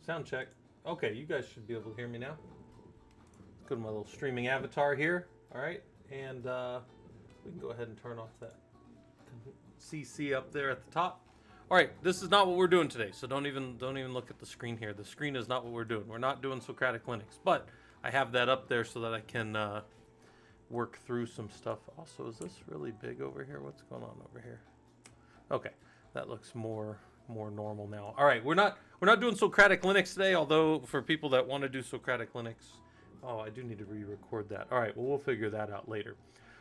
Sound check. Okay, you guys should be able to hear me now. Let's go to my little streaming avatar here. All right, and we can go ahead and turn off that CC up there at the top. All right, this is not what we're doing today, so don't even look at the screen here. The screen is not what we're doing. We're not doing Socratic Linux, but I have that up there so that I can work through some stuff. Also, is this really big over here? What's going on over here? Okay, that looks more normal now. All right, we're not doing Socratic Linux today, although for people that want to do Socratic Linux, oh, I do need to re-record that. All right, well, we'll figure that out later.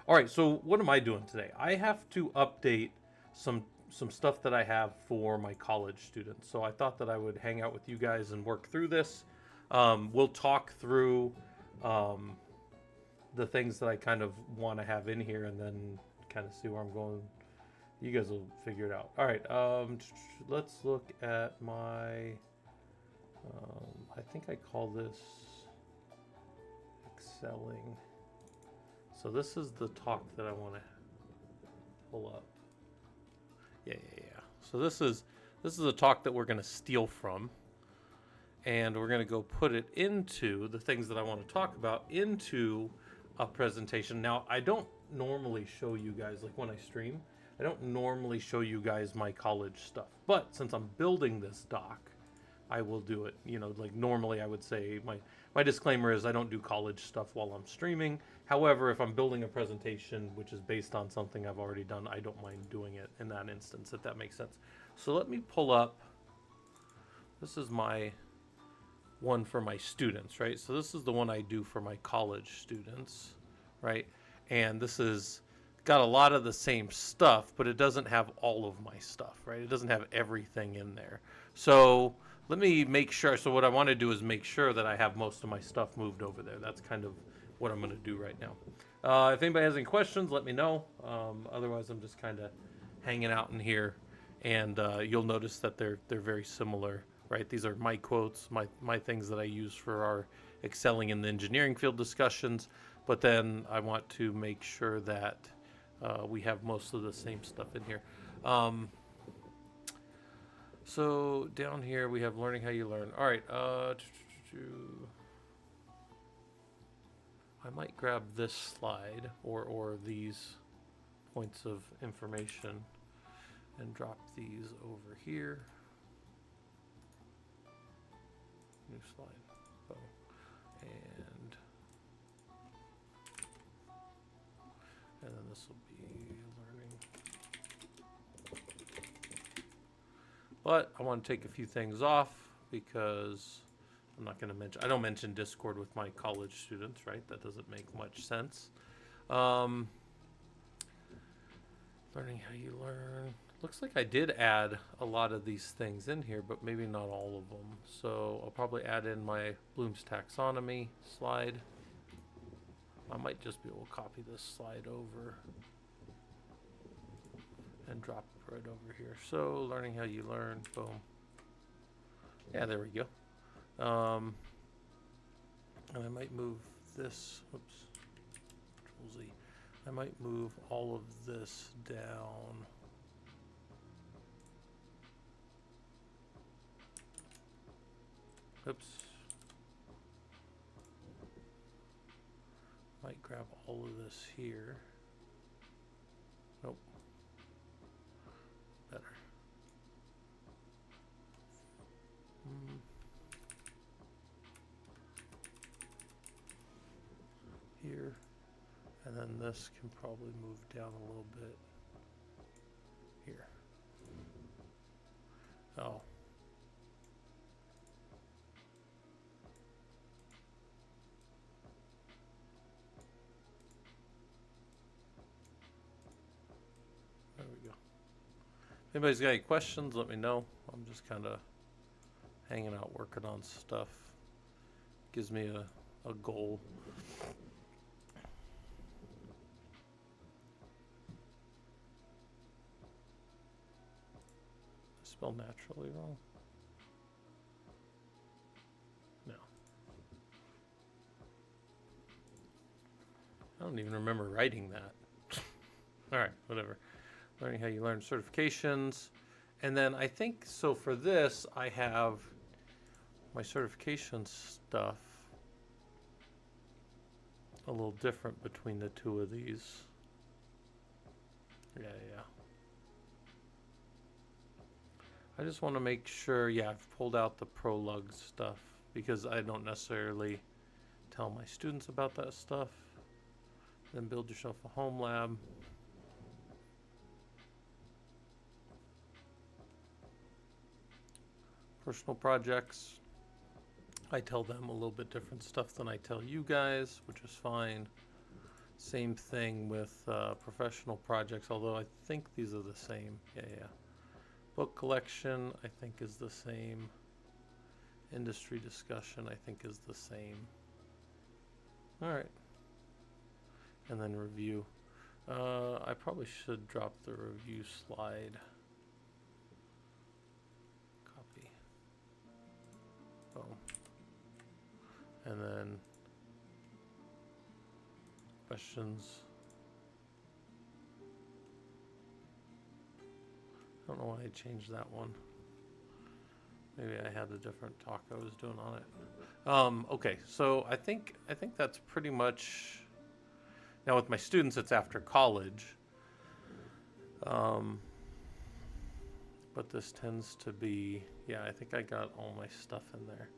All right, so what am I doing today? I have to update some stuff that I have for my college students. So I thought that I would hang out with you guys and work through this. We'll talk through the things that I kind of want to have in here, and then kind of see where I'm going. You guys will figure it out. All right, let's look at my, I think I call this excelling. So this is the talk that I want to pull up. Yeah. So this is a talk that we're going to steal from, and we're going to go put it into the things that I want to talk about into a presentation. Now, I don't normally show you guys, like when I stream, I don't normally show you guys my college stuff, but since I'm building this doc, I will do it. You know, like normally I would say my disclaimer is I don't do college stuff while I'm streaming. However, if I'm building a presentation which is based on something I've already done, I don't mind doing it in that instance, if that makes sense. So let me pull up, this is my one for my students, right? So this is the one I do for my college students, right? And this is got a lot of the same stuff, but it doesn't have all of my stuff, right? It doesn't have everything in there. So let me make sure. So what I want to do is make sure that I have most of my stuff moved over there. That's kind of what I'm going to do right now. If anybody has any questions, let me know. Otherwise, I'm just kind of hanging out in here, and you'll notice that they're very similar, right? These are my quotes, my things that I use for our excelling in the engineering field discussions. But then I want to make sure that we have most of the same stuff in here. So down here we have learning how you learn. All right. I might grab this slide or these points of information and drop these over here. New slide. Boom. And then this will be learning. But I want to take a few things off because I'm not going to mention, I don't mention Discord with my college students, right? That doesn't make much sense. Learning how you learn. Looks like I did add a lot of these things in here, but maybe not all of them. So I'll probably add in my Bloom's taxonomy slide. I might just be able to copy this slide over and drop it right over here. So learning how you learn, boom. Yeah, there we go. And I might move this, oops, Control Z. I might move all of this down. Oops. Might grab all of this here. Nope. Better. Here. And then this can probably move down a little bit. Here. Oh. There we go. If anybody's got any questions, let me know. I'm just kind of hanging out, working on stuff. Gives me a goal. Spell naturally wrong. No. I don't even remember writing that. All right, whatever. Learning how you learn certifications. And then I think, so for this, I have my certification stuff a little different between the two of these. Yeah. I just want to make sure, yeah, I've pulled out the ProLug stuff because I don't necessarily tell my students about that stuff. Then build yourself a home lab. Personal projects. I tell them a little bit different stuff than I tell you guys, which is fine. Same thing with professional projects, although I think these are the same. Yeah. Book collection, I think, is the same. Industry discussion, I think, is the same. All right. And then review. I probably should drop the review slide. Copy. Boom. And then questions. I don't know why I changed that one. Maybe I had a different talk I was doing on it. Okay, so I think that's pretty much. Now with my students, it's after college. But this tends to be, yeah, I think I got all my stuff in there.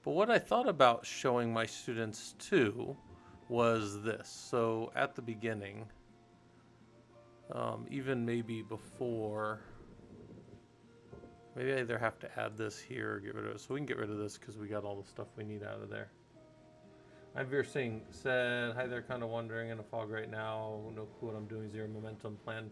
But what I thought about showing my students too was this. So at the beginning, even maybe before, maybe I either have to add this here or get rid of it. So we can get rid of this because we got all the stuff we need out of there. I'm Veer Singh said, hi there, kind of wondering in a fog right now. No clue what I'm doing, zero momentum plan.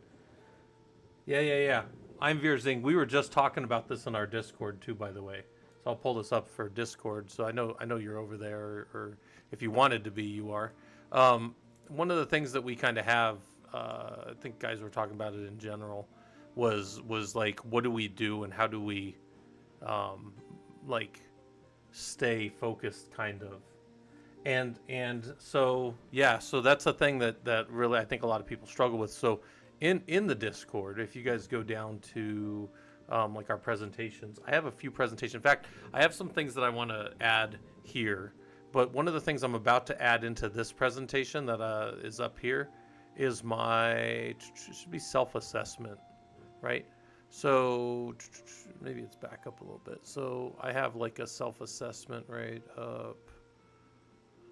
Yeah. I'm Veer Singh. We were just talking about this in our Discord too, by the way. So I'll pull this up for Discord. So I know you're over there, or if you wanted to be, you are. One of the things that we kind of have, I think guys were talking about it in general, was like, what do we do and how do we like stay focused, kind of. And so yeah, so that's a thing that really I think a lot of people struggle with. So in the Discord, if you guys go down to like our presentations, I have a few presentations. In fact, I have some things that I want to add here. But one of the things I'm about to add into this presentation that is up here is my should be self-assessment, right? So maybe it's back up a little bit. So I have like a self-assessment right up.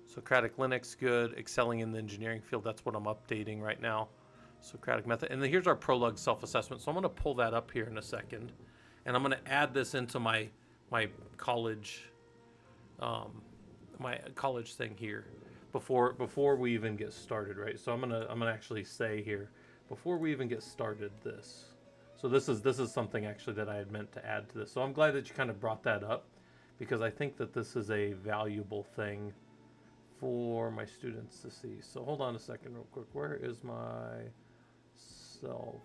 Socratic Linux, good. Excelling in the engineering field, that's what I'm updating right now. Socratic method. And then here's our ProLug self-assessment. So I'm going to pull that up here in a second. And I'm going to add this into my college thing here before we even get started, right? So I'm gonna actually say here, before we even get started this. So this is something actually that I had meant to add to this. So I'm glad that you kind of brought that up, because I think that this is a valuable thing for my students to see. So hold on a second real quick. Where is my self-assessment?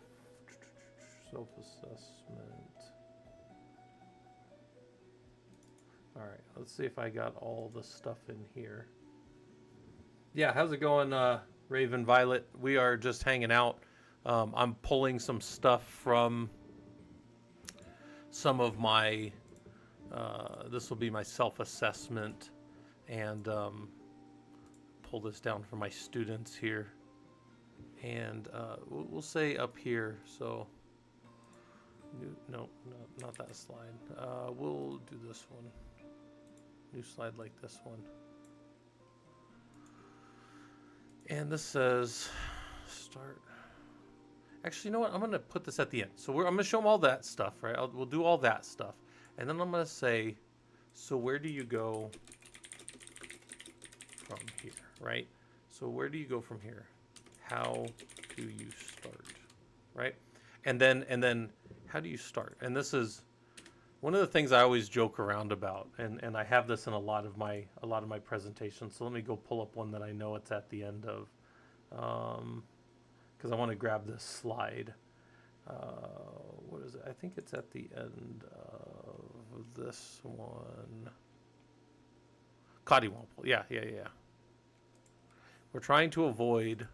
All right, let's see if I got all the stuff in here. Yeah, how's it going, Raven Violet? We are just hanging out. I'm pulling some stuff from some of my, this will be my self-assessment, and pull this down for my students here. And we'll say up here, so, no, not that slide. We'll do this one. New slide like this one. And this says start. Actually, you know what? I'm going to put this at the end. So I'm going to show them all that stuff, right? We'll do all that stuff. And then I'm going to say, so where do you go from here, right? So where do you go from here? How do you start, right? And then how do you start? And this is one of the things I always joke around about, and I have this in a lot of my presentations. So let me go pull up one that I know it's at the end of, because I want to grab this slide. What is it? I think it's at the end of this one. Cottywomple. Yeah. We're trying to avoid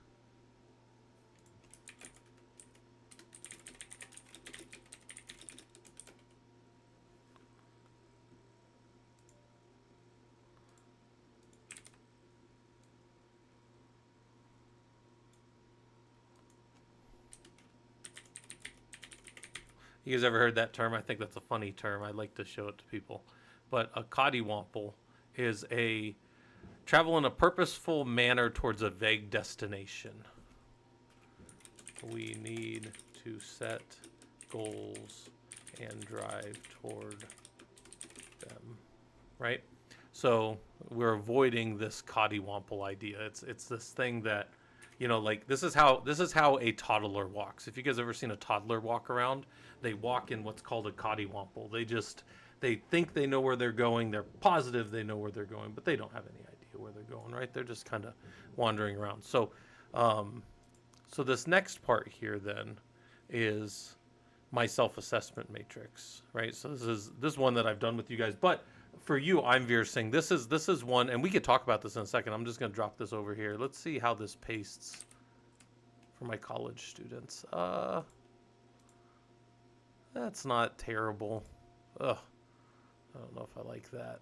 You guys ever heard that term? I think that's a funny term. I like to show it to people. But a cottywomple is a travel in a purposeful manner towards a vague destination. We need to set goals and drive toward them, right? So we're avoiding this cottywomple idea. It's this thing that, you know, like this is how a toddler walks. If you guys ever seen a toddler walk around, they walk in what's called a cottywomple. They think they know where they're going. They're positive they know where they're going, but they don't have any idea where they're going, right? They're just kind of wandering around. So, so this next part here then is my self-assessment matrix, right? So this is one that I've done with you guys, but for you, I'm Veer-Singh. This is one, and we could talk about this in a second. I'm just going to drop this over here. Let's see how this pastes for my college students. That's not terrible. Ugh, I don't know if I like that.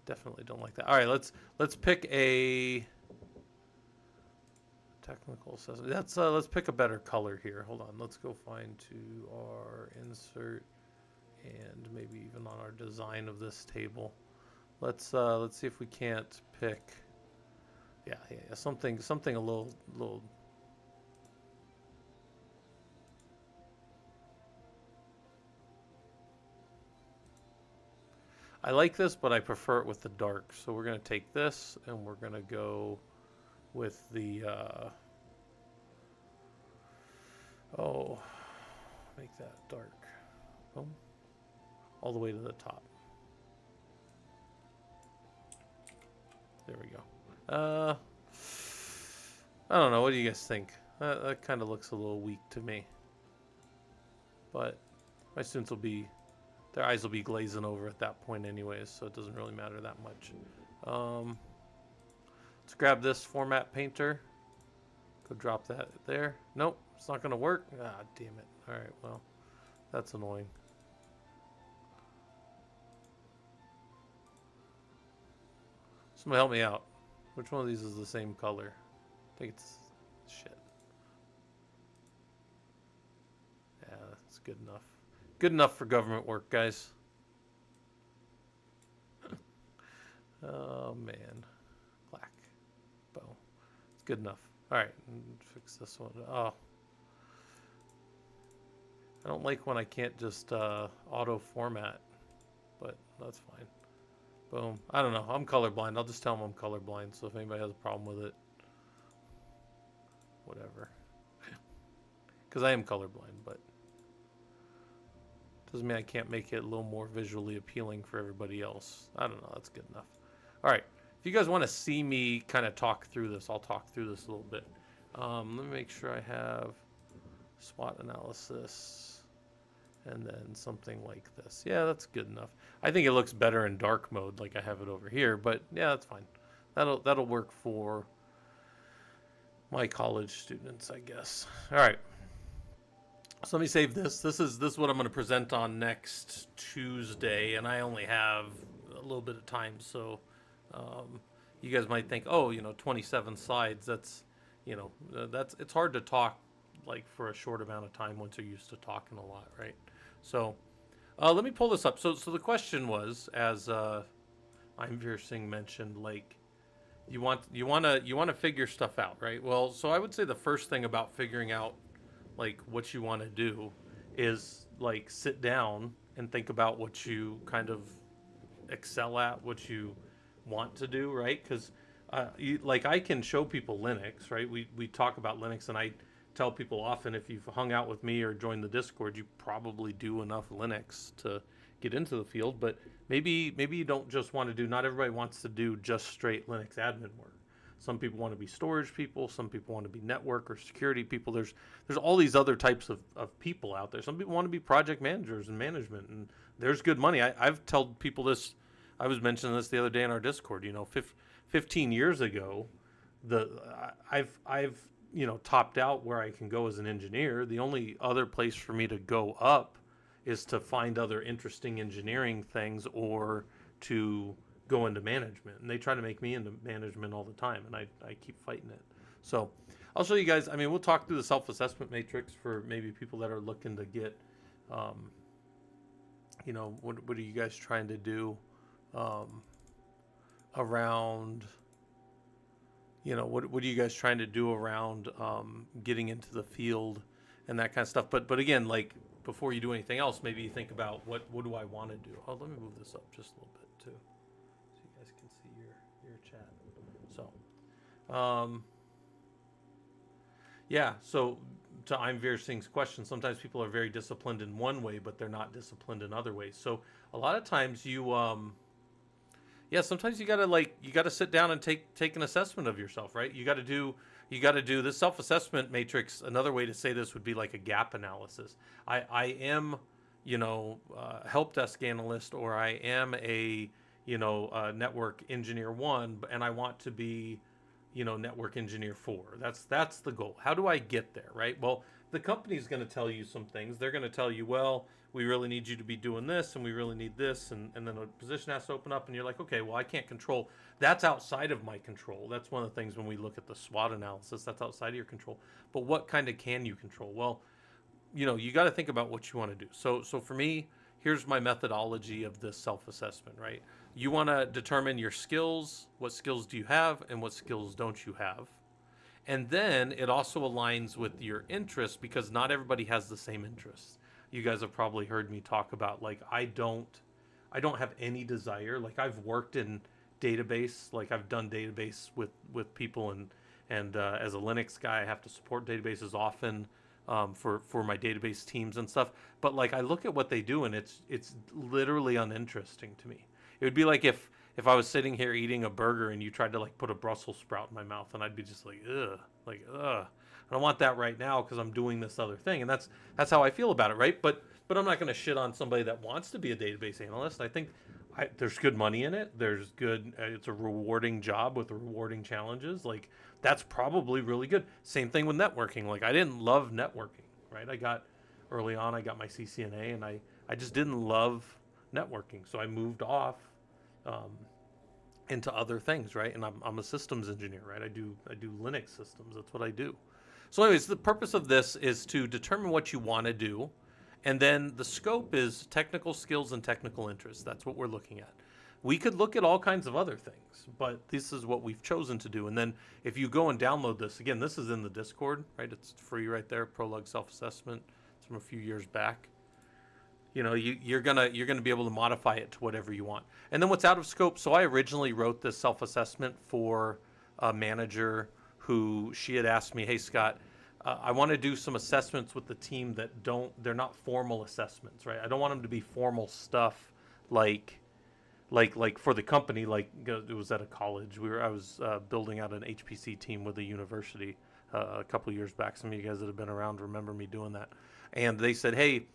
Definitely don't like that. All right, let's pick a technical assessment. Let's pick a better color here. Hold on. Let's go find to our insert and maybe even on our design of this table. Let's see if we can't pick yeah, something a little I like this, but I prefer it with the dark. So we're going to take this and we're going to go with the oh, make that dark. Boom. All the way to the top. There we go. I don't know. What do you guys think? That kind of looks a little weak to me. But my students will be, their eyes will be glazing over at that point anyways, so it doesn't really matter that much. Let's grab this format painter. Go drop that there. Nope, it's not going to work. Ah, damn it. All right, well, that's annoying. Somebody help me out. Which one of these is the same color? I think it's shit. Yeah, that's good enough. Good enough for government work, guys. Oh, man. Black. Bow. It's good enough. All right, fix this one. Oh. I don't like when I can't just auto format, but that's fine. Boom. I don't know. I'm colorblind. I'll just tell them I'm colorblind. So if anybody has a problem with it, whatever. Because I am colorblind, but doesn't mean I can't make it a little more visually appealing for everybody else. I don't know. That's good enough. All right. If you guys want to see me kind of talk through this, I'll talk through this a little bit. Let me make sure I have SWOT analysis. And then something like this. Yeah, that's good enough. I think it looks better in dark mode like I have it over here, but yeah, that's fine. That'll work for my college students, I guess. All right. So let me save this. This is what I'm going to present on next Tuesday, and I only have a little bit of time, so you guys might think, oh, 27 slides. That's, it's hard to talk like for a short amount of time once you're used to talking a lot, right? So let me pull this up. So the question was, as I'm Veer-Singh mentioned, like you want to figure stuff out, right? Well, so I would say the first thing about figuring out like what you want to do is like sit down and think about what you kind of excel at, what you want to do, right? Because like I can show people Linux, right? We talk about Linux, and I tell people often, if you've hung out with me or joined the Discord, you probably do enough Linux to get into the field. But maybe you don't just want to do, not everybody wants to do just straight Linux admin work. Some people want to be storage people. Some people want to be network or security people. There's all these other types of people out there. Some people want to be project managers and management, and there's good money. I've told people this. I was mentioning this the other day in our Discord. 15 years ago, I've topped out where I can go as an engineer. The only other place for me to go up is to find other interesting engineering things or to go into management. And they try to make me into management all the time, and I keep fighting it. So I'll show you guys. I mean, we'll talk through the self-assessment matrix for maybe people that are looking to get You know, what are you guys trying to do around, you know, what are you guys trying to do around getting into the field and that kind of stuff. But again, like before you do anything else, maybe you think about what do I want to do. Oh, let me move this up just a little bit too, so you guys can see your chat. So, yeah. So to Imveer Singh's question, sometimes people are very disciplined in one way, but they're not disciplined in other ways. So a lot of times you yeah, sometimes you gotta sit down and take an assessment of yourself, right? You gotta do this self-assessment matrix. Another way to say this would be like a gap analysis. I am, you know, a help desk analyst, or I am a, you know, network engineer 1, and I want to be, you know, network engineer 4. That's the goal. How do I get there, right? Well, the company's going to tell you some things. They're going to tell you, well, we really need you to be doing this, and we really need this, and then a position has to open up, and you're like, okay, well, I can't control. That's outside of my control. That's one of the things when we look at the SWOT analysis, that's outside of your control. But what kind of can you control? Well, you know, you got to think about what you want to do. So for me, here's my methodology of this self-assessment, right? You want to determine your skills, what skills do you have, and what skills don't you have. And then it also aligns with your interests, because not everybody has the same interests. You guys have probably heard me talk about, like, I don't have any desire. Like, I've worked in database, like I've done database with people, and as a Linux guy, I have to support databases often for my database teams and stuff. But like, I look at what they do, and it's literally uninteresting to me. It would be like if I was sitting here eating a burger and you tried to like put a Brussels sprout in my mouth, and I'd be just like, ugh. I don't want that right now because I'm doing this other thing. And that's how I feel about it, right? But I'm not going to shit on somebody that wants to be a database analyst. I think there's good money in it. There's good, it's a rewarding job with rewarding challenges. Like, that's probably really good. Same thing with networking. Like, I didn't love networking, right? Early on, I got my CCNA, and I just didn't love networking. So I moved off into other things, right? And I'm a systems engineer, right? I do Linux systems. That's what I do. So anyways, the purpose of this is to determine what you want to do. And then the scope is technical skills and technical interests. That's what we're looking at. We could look at all kinds of other things, but this is what we've chosen to do. And then if you go and download this, again, this is in the Discord, right? It's free right there, Prolog Self-Assessment. It's from a few years back. You know, you're gonna be able to modify it to whatever you want. And then what's out of scope? So I originally wrote this self-assessment for a manager who, she had asked me, hey Scott, I want to do some assessments with the team that they're not formal assessments, right? I don't want them to be formal stuff like for the company, like it was at a college. I was building out an HPC team with a university a couple of years back. Some of you guys that have been around remember me doing that. And they said, hey,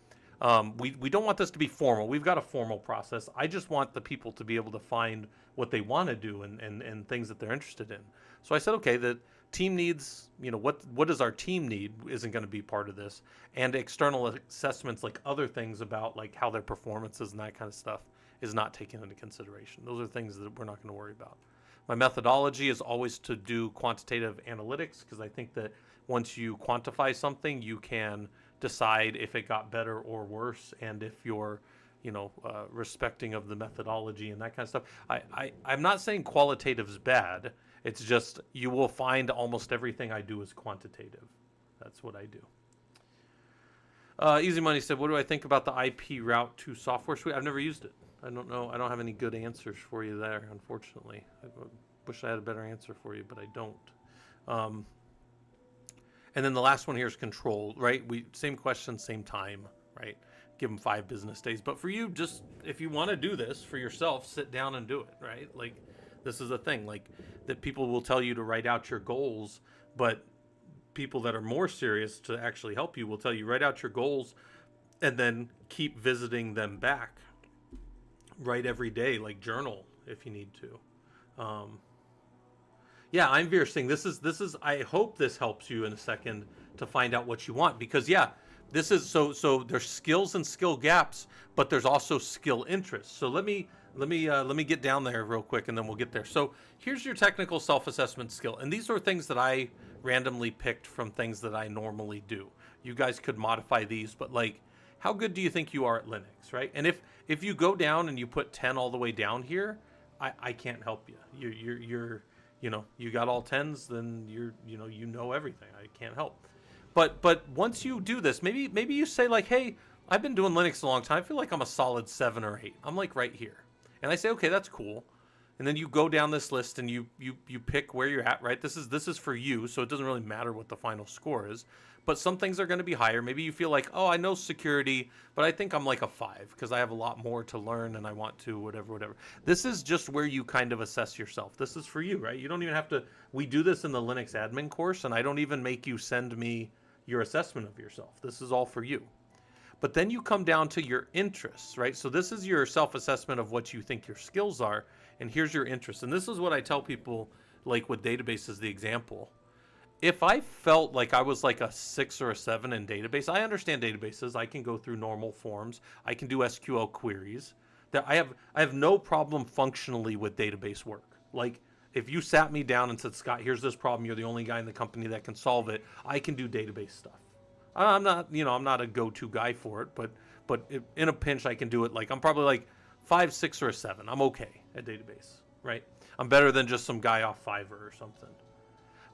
we don't want this to be formal. We've got a formal process. I just want the people to be able to find what they want to do and things that they're interested in. So I said, okay, the team needs, you know, what does our team need isn't going to be part of this. And external assessments, like other things about like how their performance is and that kind of stuff, is not taken into consideration. Those are things that we're not going to worry about. My methodology is always to do quantitative analytics, because I think that once you quantify something, you can decide if it got better or worse, and if you're, you know, respecting of the methodology and that kind of stuff. I'm not saying qualitative is bad. It's just you will find almost everything I do is quantitative. That's what I do. Easy Money said, what do I think about the IP Route 2 software suite? I've never used it. I don't know. I don't have any good answers for you there, unfortunately. I wish I had a better answer for you, but I don't. And then the last one here is control, right? Same question, same time, right? Give them 5 business days. But for you, just if you want to do this for yourself, sit down and do it, right? Like, this is a thing, like, that people will tell you to write out your goals, but people that are more serious to actually help you will tell you write out your goals and then keep visiting them back. Write every day, like journal if you need to. Yeah, Imveer Singh, this is I hope this helps you in a second to find out what you want, because yeah, this is so there's skills and skill gaps, but there's also skill interests. So let me get down there real quick, and then we'll get there. So here's your technical self-assessment skill, and these are things that I randomly picked from things that I normally do. You guys could modify these, but like, how good do you think you are at Linux, right? And if you go down and you put 10 all the way down here, I can't help you. You're you got all 10s, then you know everything. I can't help. But once you do this, maybe you say like, hey, I've been doing Linux a long time. I feel like I'm a solid 7 or 8. I'm like right here. And I say, okay, that's cool. And then you go down this list and you pick where you're at, right? This is for you, so it doesn't really matter what the final score is. But some things are going to be higher. Maybe you feel like, oh, I know security, but I think I'm like a 5 because I have a lot more to learn and I want to whatever. This is just where you kind of assess yourself. This is for you, right? You don't even have to. We do this in the Linux admin course, and I don't even make you send me your assessment of yourself. This is all for you. But then you come down to your interests, right? So this is your self-assessment of what you think your skills are, and here's your interests. And this is what I tell people, like with databases, the example. If I felt like I was like a 6 or a 7 in database, I understand databases. I can go through normal forms. I can do SQL queries. That I have no problem functionally with database work. Like if you sat me down and said, Scott, here's this problem. You're the only guy in the company that can solve it. I can do database stuff. I'm not a go-to guy for it, but in a pinch I can do it. Like I'm probably like 5, 6, or a 7. I'm okay at database, right? I'm better than just some guy off Fiverr or something.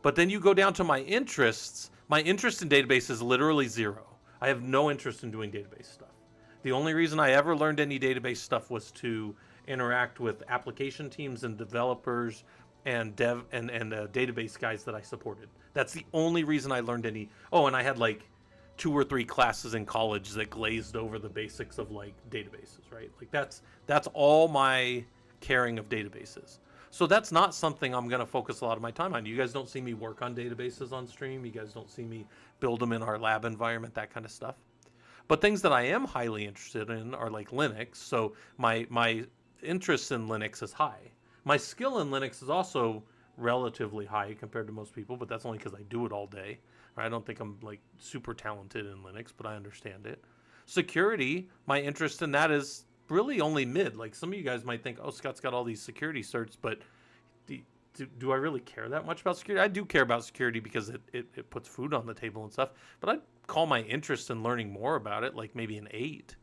But then you go down to my interests. My interest in database is literally 0. I have no interest in doing database stuff. The only reason I ever learned any database stuff was to interact with application teams and developers and database guys that I supported. That's the only reason I learned any. Oh, and I had like 2 or 3 classes in college that glazed over the basics of like databases, right? Like that's all my caring of databases. So that's not something I'm going to focus a lot of my time on. You guys don't see me work on databases on stream. You guys don't see me build them in our lab environment, that kind of stuff. But things that I am highly interested in are like Linux. So my interest in Linux is high. My skill in Linux is also relatively high compared to most people, but that's only because I do it all day. I don't think I'm like super talented in Linux, but I understand it. Security, my interest in that is really only mid. Like some of you guys might think, oh, Scott's got all these security certs, but do I really care that much about security? I do care about security because it puts food on the table and stuff, but I'd call my interest in learning more about it like maybe an 8.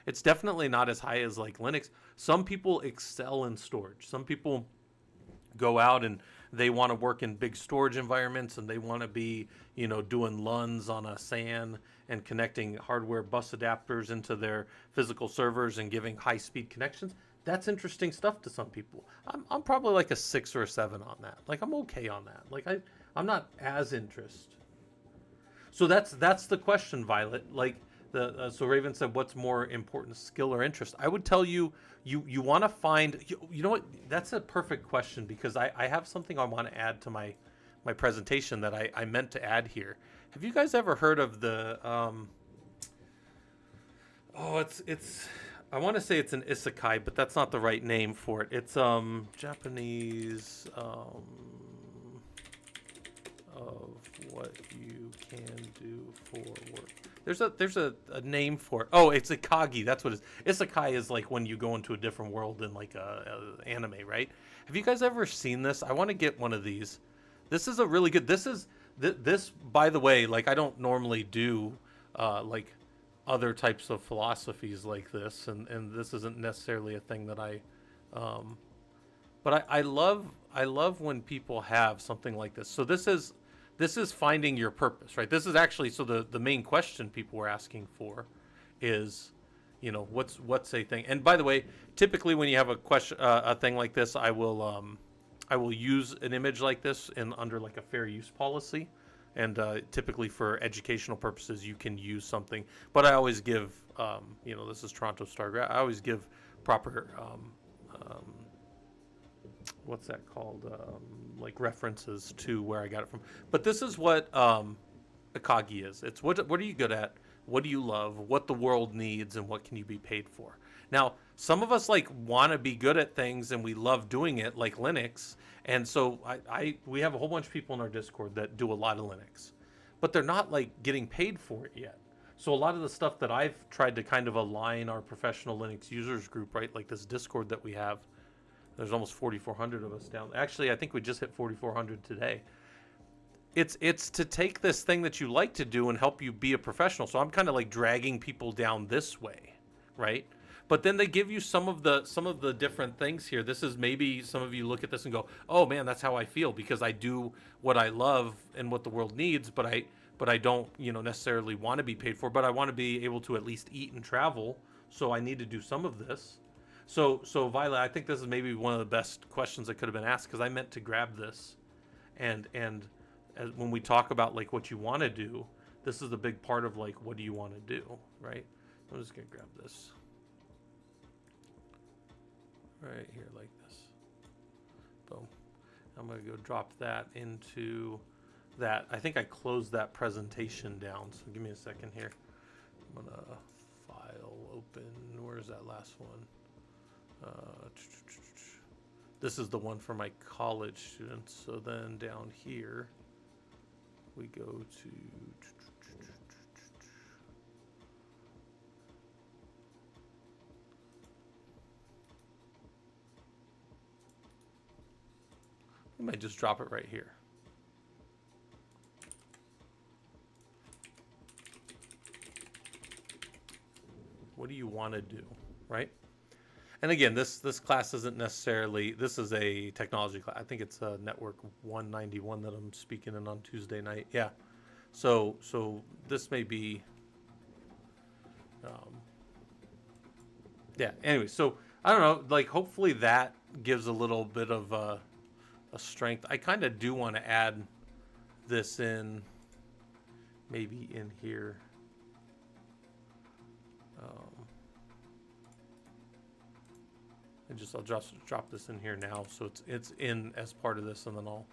It's definitely not as high as like Linux. Some people excel in storage. Some people go out and they want to work in big storage environments and they want to be, doing LUNs on a SAN and connecting hardware bus adapters into their physical servers and giving high-speed connections. That's interesting stuff to some people. I'm probably like a 6 or a 7 on that. Like I'm okay on that. Like I'm not as interested. So that's the question, Violet. Like so Raven said, what's more important, skill or interest? I would tell you want to find, you know what, that's a perfect question because I have something I want to add to my presentation that I meant to add here. Have you guys ever heard of the, it's I want to say it's an isekai, but that's not the right name for it. It's Japanese of what you can do for work. There's a name for it. Oh, it's Ikagi. That's what it is. Isekai is like when you go into a different world in like a anime, right? Have you guys ever seen this? I want to get one of these. This is a really good. This by the way, like I don't normally do like other types of philosophies like this, and this isn't necessarily a thing that I but I love when people have something like this. So this is finding your purpose, right? This is actually, so the main question people were asking for is, what's a thing? And by the way, typically when you have a question, a thing like this, I will use an image like this under like a fair use policy. And typically for educational purposes, you can use something. But I always give, this is Toronto Star. I always give proper, what's that called? Like references to where I got it from. But this is what Ikagi is. It's what are you good at? What do you love? What the world needs, and what can you be paid for? Now, some of us like want to be good at things, and we love doing it, like Linux. And so we have a whole bunch of people in our Discord that do a lot of Linux, but they're not like getting paid for it yet. So a lot of the stuff that I've tried to kind of align our professional Linux users group, right? Like this Discord that we have, there's almost 4,400 of us down. Actually, I think we just hit 4,400 today. it's to take this thing that you like to do and help you be a professional. So I'm kind of like dragging people down this way, right? But then they give you some of the different things here. This is maybe some of you look at this and go, "Oh man, that's how I feel because I do what I love and what the world needs, but I don't, necessarily want to be paid for, but I want to be able to at least eat and travel, so I need to do some of this." So Violet, I think this is maybe one of the best questions that could have been asked because I meant to grab this, and as, when we talk about like what you want to do, this is a big part of like what do you want to do, right? I'm just gonna grab this right here like this. Boom. I'm gonna go drop that into that. I think I closed that presentation down, so give me a second here. I'm gonna file open. Where's that last one? This is the one for my college students. So then down here we go to we might just drop it right here. What do you want to do, right? And again, this class isn't necessarily, this is a technology class. I think it's a Network 191 that I'm speaking in on Tuesday night. Yeah. So this may be, yeah. Anyway, so I don't know. Like, hopefully that gives a little bit of a strength. I kind of do want to add this in, maybe in here. I'll just drop this in here now, so it's in as part of this, and then I'll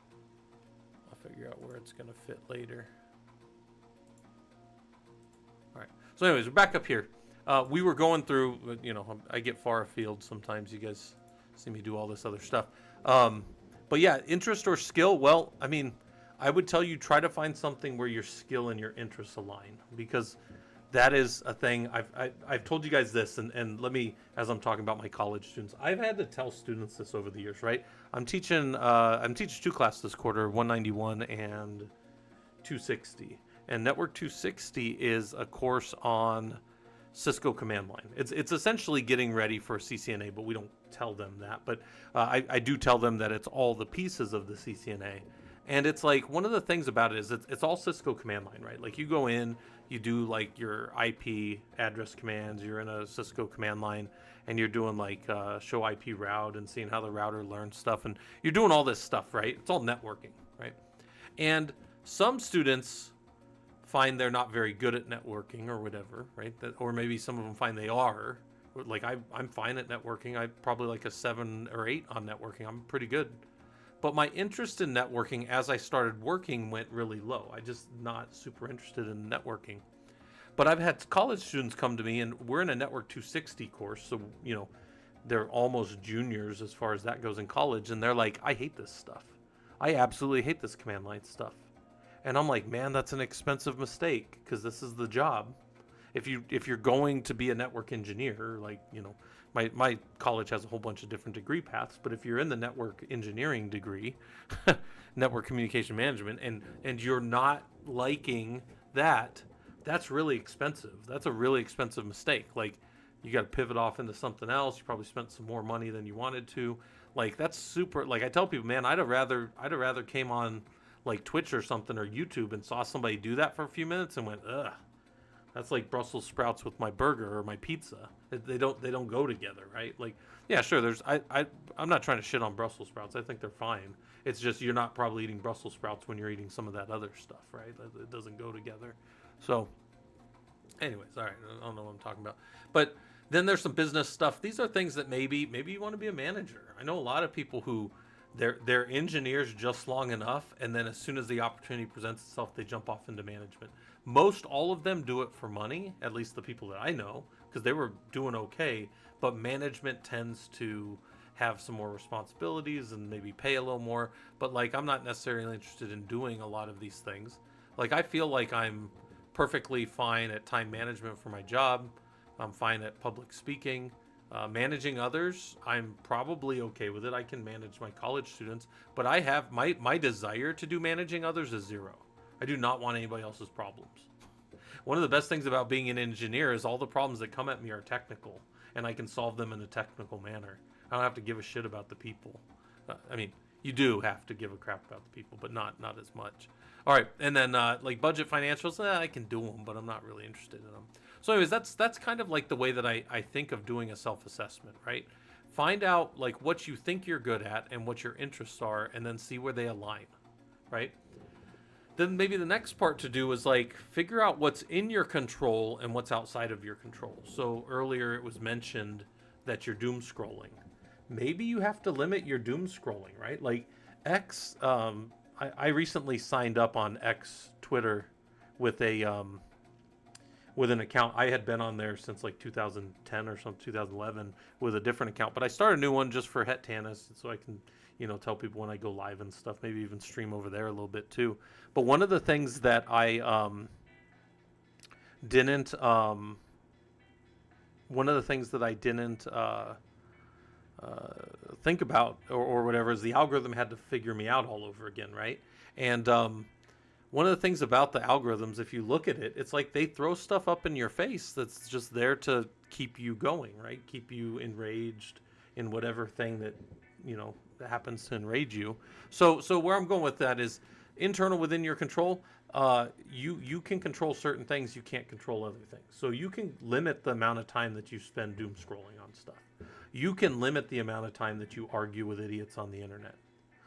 figure out where it's gonna fit later. All right. So, anyways, we're back up here. We were going through. I get far afield sometimes. You guys see me do all this other stuff. But yeah, interest or skill. Well, I mean, I would tell you try to find something where your skill and your interests align, because that is a thing. I've told you guys this, and let me, as I'm talking about my college students, I've had to tell students this over the years, right? I'm teaching two classes this quarter, 191 and 260. And Network 260 is a course on Cisco command line. It's essentially getting ready for CCNA, but we don't tell them that. But I do tell them that it's all the pieces of the CCNA. And it's like, one of the things about it is it's all Cisco command line, right? Like, you go in, you do like your IP address commands, you're in a Cisco command line, and you're doing like show IP route and seeing how the router learns stuff, and you're doing all this stuff, right? It's all networking, right? And some students find they're not very good at networking or whatever, right? Or maybe some of them find they are. Like, I'm fine at networking. I probably like a 7 or 8 on networking. I'm pretty good. But my interest in networking as I started working went really low. I just not super interested in networking. But I've had college students come to me, and we're in a Network 260 course. So, they're almost juniors as far as that goes in college. And they're like, I hate this stuff. I absolutely hate this command line stuff. And I'm like, man, that's an expensive mistake, because this is the job. If you're going to be a network engineer, like, my college has a whole bunch of different degree paths, but if you're in the network engineering degree, network communication management, and you're not liking that, that's really expensive. That's a really expensive mistake. Like, you got to pivot off into something else. You probably spent some more money than you wanted to. Like, that's super. Like, I tell people, man, I'd have rather came on like Twitch or something, or YouTube, and saw somebody do that for a few minutes and went, ugh. That's like Brussels sprouts with my burger or my pizza. They don't go together, right? Like, yeah, sure. I'm not trying to shit on Brussels sprouts. I think they're fine. It's just you're not probably eating Brussels sprouts when you're eating some of that other stuff, right? It doesn't go together. So, anyways, all right. I don't know what I'm talking about. But then there's some business stuff. These are things that maybe you want to be a manager. I know a lot of people who they're engineers just long enough, and then as soon as the opportunity presents itself, they jump off into management. Most all of them do it for money, at least the people that I know, because they were doing okay, but management tends to have some more responsibilities and maybe pay a little more. But like, I'm not necessarily interested in doing a lot of these things. Like, I feel like I'm perfectly fine at time management for my job. I'm fine at public speaking. Managing others, I'm probably okay with it. I can manage my college students, but I have my desire to do managing others is zero. I do not want anybody else's problems. One of the best things about being an engineer is all the problems that come at me are technical, and I can solve them in a technical manner. I don't have to give a shit about the people. I mean, you do have to give a crap about the people, but not as much. All right, and then like budget financials, I can do them, but I'm not really interested in them. So, anyways, that's kind of like the way that I think of doing a self-assessment, right? Find out like what you think you're good at and what your interests are, and then see where they align, right? Then maybe the next part to do is like figure out what's in your control and what's outside of your control. So earlier it was mentioned that you're doom scrolling. Maybe you have to limit your doom scrolling, right? Like X, I recently signed up on X Twitter with a with an account. I had been on there since like 2010 or some 2011 with a different account, but I started a new one just for Het Tanis, so I can, tell people when I go live and stuff. Maybe even stream over there a little bit too. But one of the things that I didn't, think about or whatever is the algorithm had to figure me out all over again, right? And one of the things about the algorithms, if you look at it, it's like they throw stuff up in your face that's just there to keep you going, right? Keep you enraged in whatever thing that, happens to enrage you. So where I'm going with that is internal within your control. You can control certain things, you can't control other things. So you can limit the amount of time that you spend doom scrolling on stuff. You can limit the amount of time that you argue with idiots on the internet.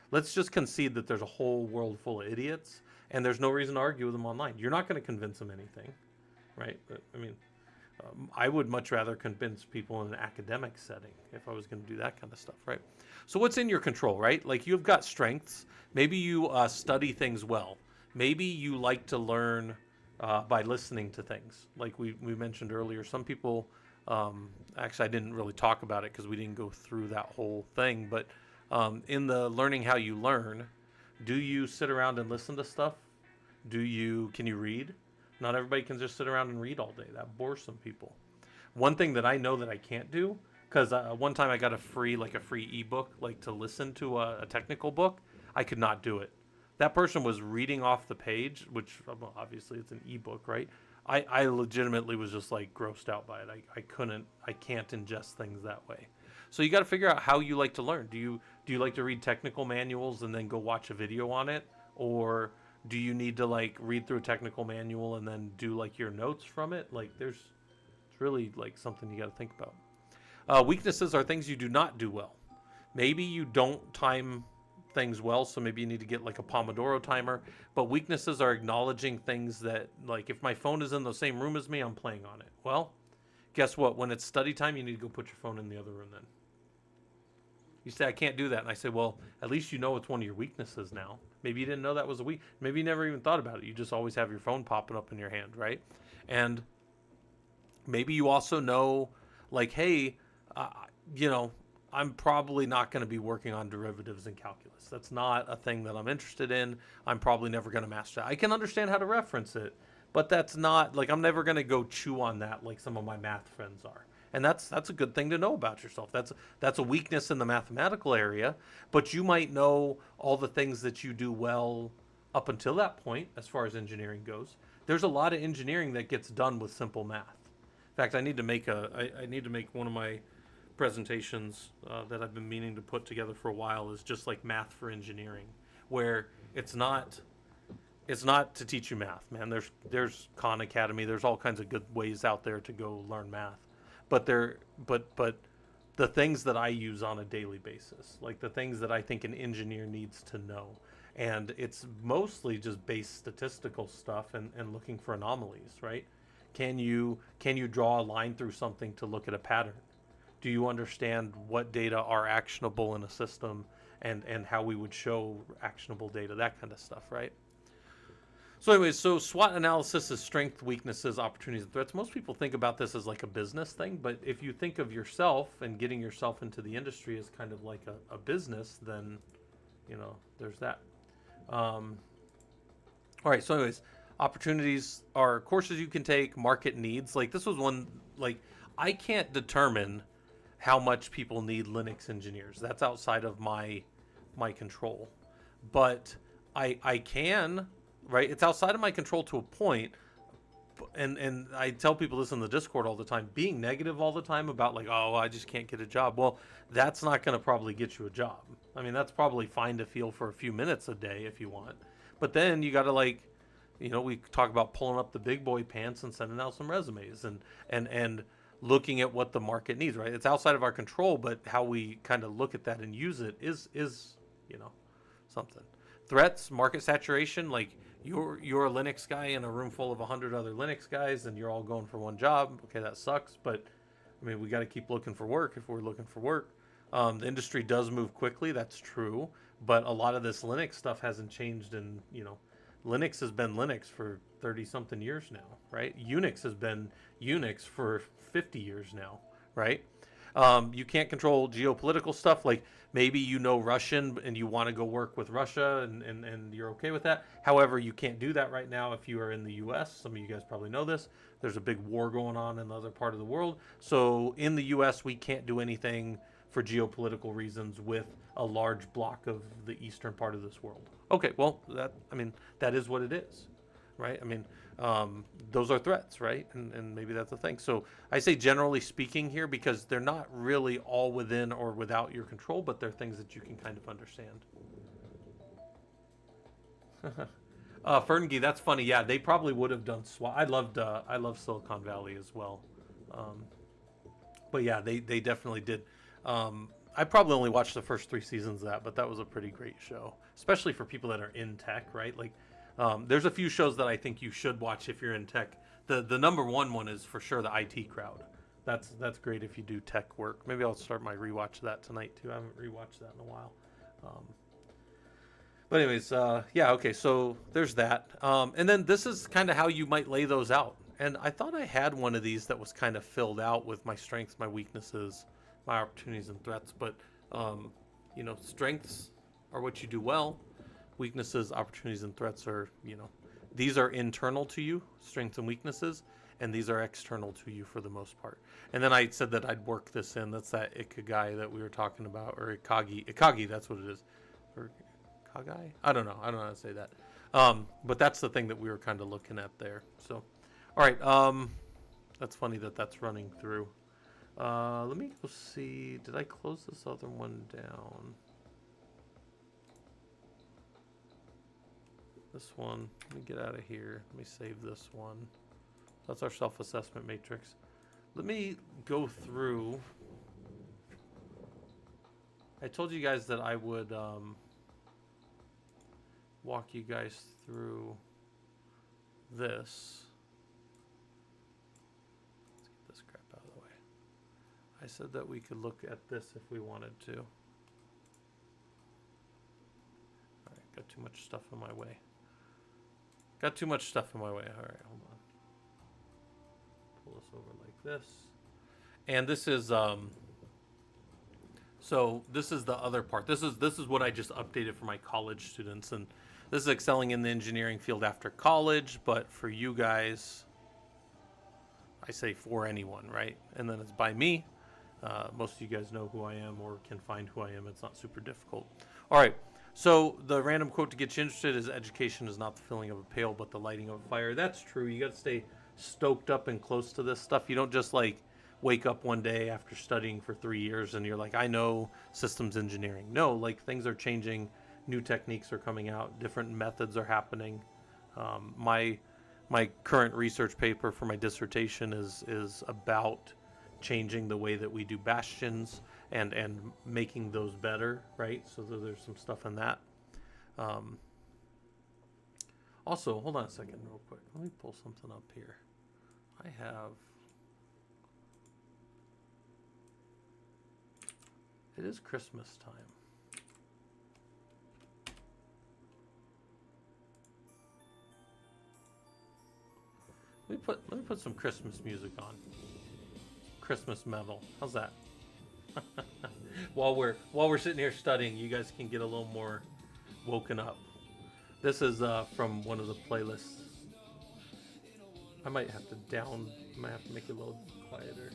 Let's just concede that there's a whole world full of idiots and there's no reason to argue with them online. You're not going to convince them anything, right? I mean, I would much rather convince people in an academic setting if I was going to do that kind of stuff, right? So what's in your control, right? Like you've got strengths. Maybe you study things well. Maybe you like to learn by listening to things. Like we mentioned earlier, some people, actually I didn't really talk about it because we didn't go through that whole thing, but in the learning how you learn, do you sit around and listen to stuff? Can you read? Not everybody can just sit around and read all day. That bores some people. One thing that I know that I can't do, because one time I got a free ebook, like to listen to a technical book, I could not do it. That person was reading off the page, which obviously it's an ebook, right? I legitimately was just like grossed out by it. I can't ingest things that way. So you got to figure out how you like to learn. Do you like to read technical manuals and then go watch a video on it? Or do you need to like read through a technical manual and then do like your notes from it? Like it's really like something you got to think about. Weaknesses are things you do not do well. Maybe you don't time things well, so maybe you need to get like a Pomodoro timer. But weaknesses are acknowledging things that, like, if my phone is in the same room as me, I'm playing on it. Well, guess what? When it's study time, you need to go put your phone in the other room then. You say, I can't do that. And I say, well, at least you know it's one of your weaknesses now. Maybe you didn't know that was a weak. Maybe you never even thought about it. You just always have your phone popping up in your hand, right? And maybe you also know, like, hey, I'm probably not going to be working on derivatives in calculus. That's not a thing that I'm interested in. I'm probably never going to master that. I can understand how to reference it, but that's not, like, I'm never going to go chew on that like some of my math friends are. And that's a good thing to know about yourself. That's a weakness in the mathematical area, but you might know all the things that you do well up until that point as far as engineering goes. There's a lot of engineering that gets done with simple math. In fact, I need to make one of my presentations that I've been meaning to put together for a while is just like math for engineering, where it's not to teach you math, man. There's Khan Academy, there's all kinds of good ways out there to go learn math, but the things that I use on a daily basis, like the things that I think an engineer needs to know, and it's mostly just base statistical stuff and looking for anomalies, right? Can you draw a line through something to look at a pattern? Do you understand what data are actionable in a system and how we would show actionable data, that kind of stuff, right? So anyways, so SWOT analysis is strength, weaknesses, opportunities, and threats. Most people think about this as like a business thing, but if you think of yourself and getting yourself into the industry as kind of like a business, then, there's that. All right, so anyways, opportunities are courses you can take, market needs. Like this was one, like I can't determine how much people need Linux engineers. That's outside of my control. But I can, right? It's outside of my control to a point. And I tell people this in the Discord all the time, being negative all the time about like, oh, I just can't get a job. Well, that's not going to probably get you a job. I mean, that's probably fine to feel for a few minutes a day if you want. But then you got to like, we talk about pulling up the big boy pants and sending out some resumes and looking at what the market needs, right? It's outside of our control, but how we kind of look at that and use it is something. Threats, market saturation, like you're a Linux guy in a room full of 100 other Linux guys and you're all going for one job. Okay, that sucks, but I mean, we got to keep looking for work if we're looking for work. The industry does move quickly, that's true, but a lot of this Linux stuff hasn't changed in, Linux has been Linux for 30 something years now, right? Unix has been Unix for 50 years now, right? You can't control geopolitical stuff. Like maybe Russian and you want to go work with Russia and you're okay with that. However, you can't do that right now if you are in the US. Some of you guys probably know this. There's a big war going on in the other part of the world. So in the US, we can't do anything for geopolitical reasons with a large block of the eastern part of this world. Okay, well, that is what it is, right? I mean, those are threats, right? And maybe that's a thing. So I say generally speaking here because they're not really all within or without your control, but they're things that you can kind of understand. Fergie, that's funny. Yeah, they probably would have done SWAT. I love Silicon Valley as well. But yeah, they definitely did. I probably only watched the first 3 seasons of that, but that was a pretty great show, especially for people that are in tech, right? Like, there's a few shows that I think you should watch if you're in tech. The number one is for sure the IT Crowd. That's great if you do tech work. Maybe I'll start my rewatch of that tonight too. I haven't rewatched that in a while. But anyways, yeah, okay, so there's that. And then this is kind of how you might lay those out. And I thought I had one of these that was kind of filled out with my strengths, my weaknesses, my opportunities and threats. But, strengths are what you do well. Weaknesses, opportunities, and threats are, these are internal to you, strengths and weaknesses, and these are external to you for the most part. And then I said that I'd work this in. That's that Ikigai that we were talking about, or Ikagi. Ikagi, that's what it is. Or Kagai? I don't know how to say that. But that's the thing that we were kind of looking at there. So, all right. That's funny that's running through. Let me go see. Did I close this other one down? This one. Let me get out of here. Let me save this one. That's our self-assessment matrix. Let me go through. I told you guys that I would walk you guys through this. Let's get this crap out of the way. I said that we could look at this if we wanted to. All right, got too much stuff in my way. All right, hold on. Pull this over like this. And this is so this is the other part. This is what I just updated for my college students, and this is excelling in the engineering field after college, but for you guys, I say for anyone, right? And then it's by me. Most of you guys know who I am or can find who I am. It's not super difficult. All right. So the random quote to get you interested is education is not the filling of a pail, but the lighting of a fire. That's true. You got to stay stoked up and close to this stuff. You don't just like wake up one day after studying for 3 years and you're like, I know systems engineering. No, like things are changing. New techniques are coming out. Different methods are happening. My current research paper for my dissertation is about changing the way that we do bastions and making those better, right? So there's some stuff in that. Also, hold on a second real quick. Let me pull something up here. I have... It is Christmas time. Let me put some Christmas music on. Christmas metal. How's that? While we're sitting here studying, you guys can get a little more woken up. This is from one of the playlists. I might have to make it a little quieter.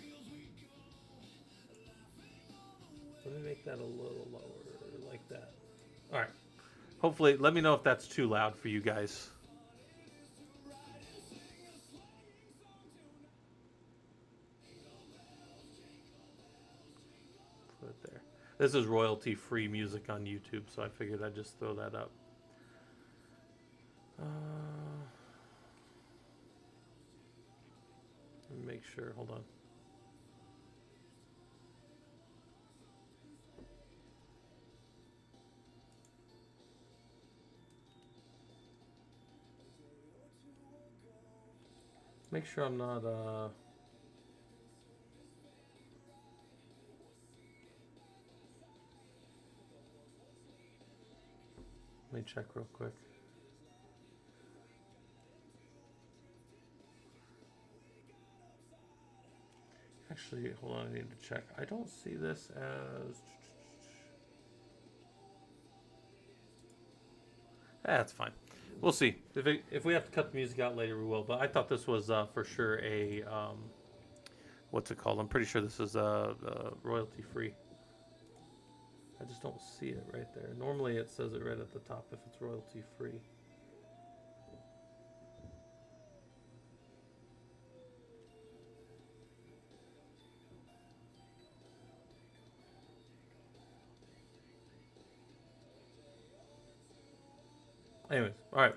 Let me make that a little lower, like that. All right. Hopefully, let me know if that's too loud for you guys. Put it there. This is royalty-free music on YouTube, so I figured I'd just throw that up. Let me make sure. Hold on. Make sure I'm not, let me check real quick. Actually, hold on, I need to check. I don't see this as... That's fine. We'll see. If we have to cut the music out later, we will. But I thought this was for sure a what's it called? I'm pretty sure this is royalty free. I just don't see it right there. Normally it says it right at the top if it's royalty free. Anyways, all right,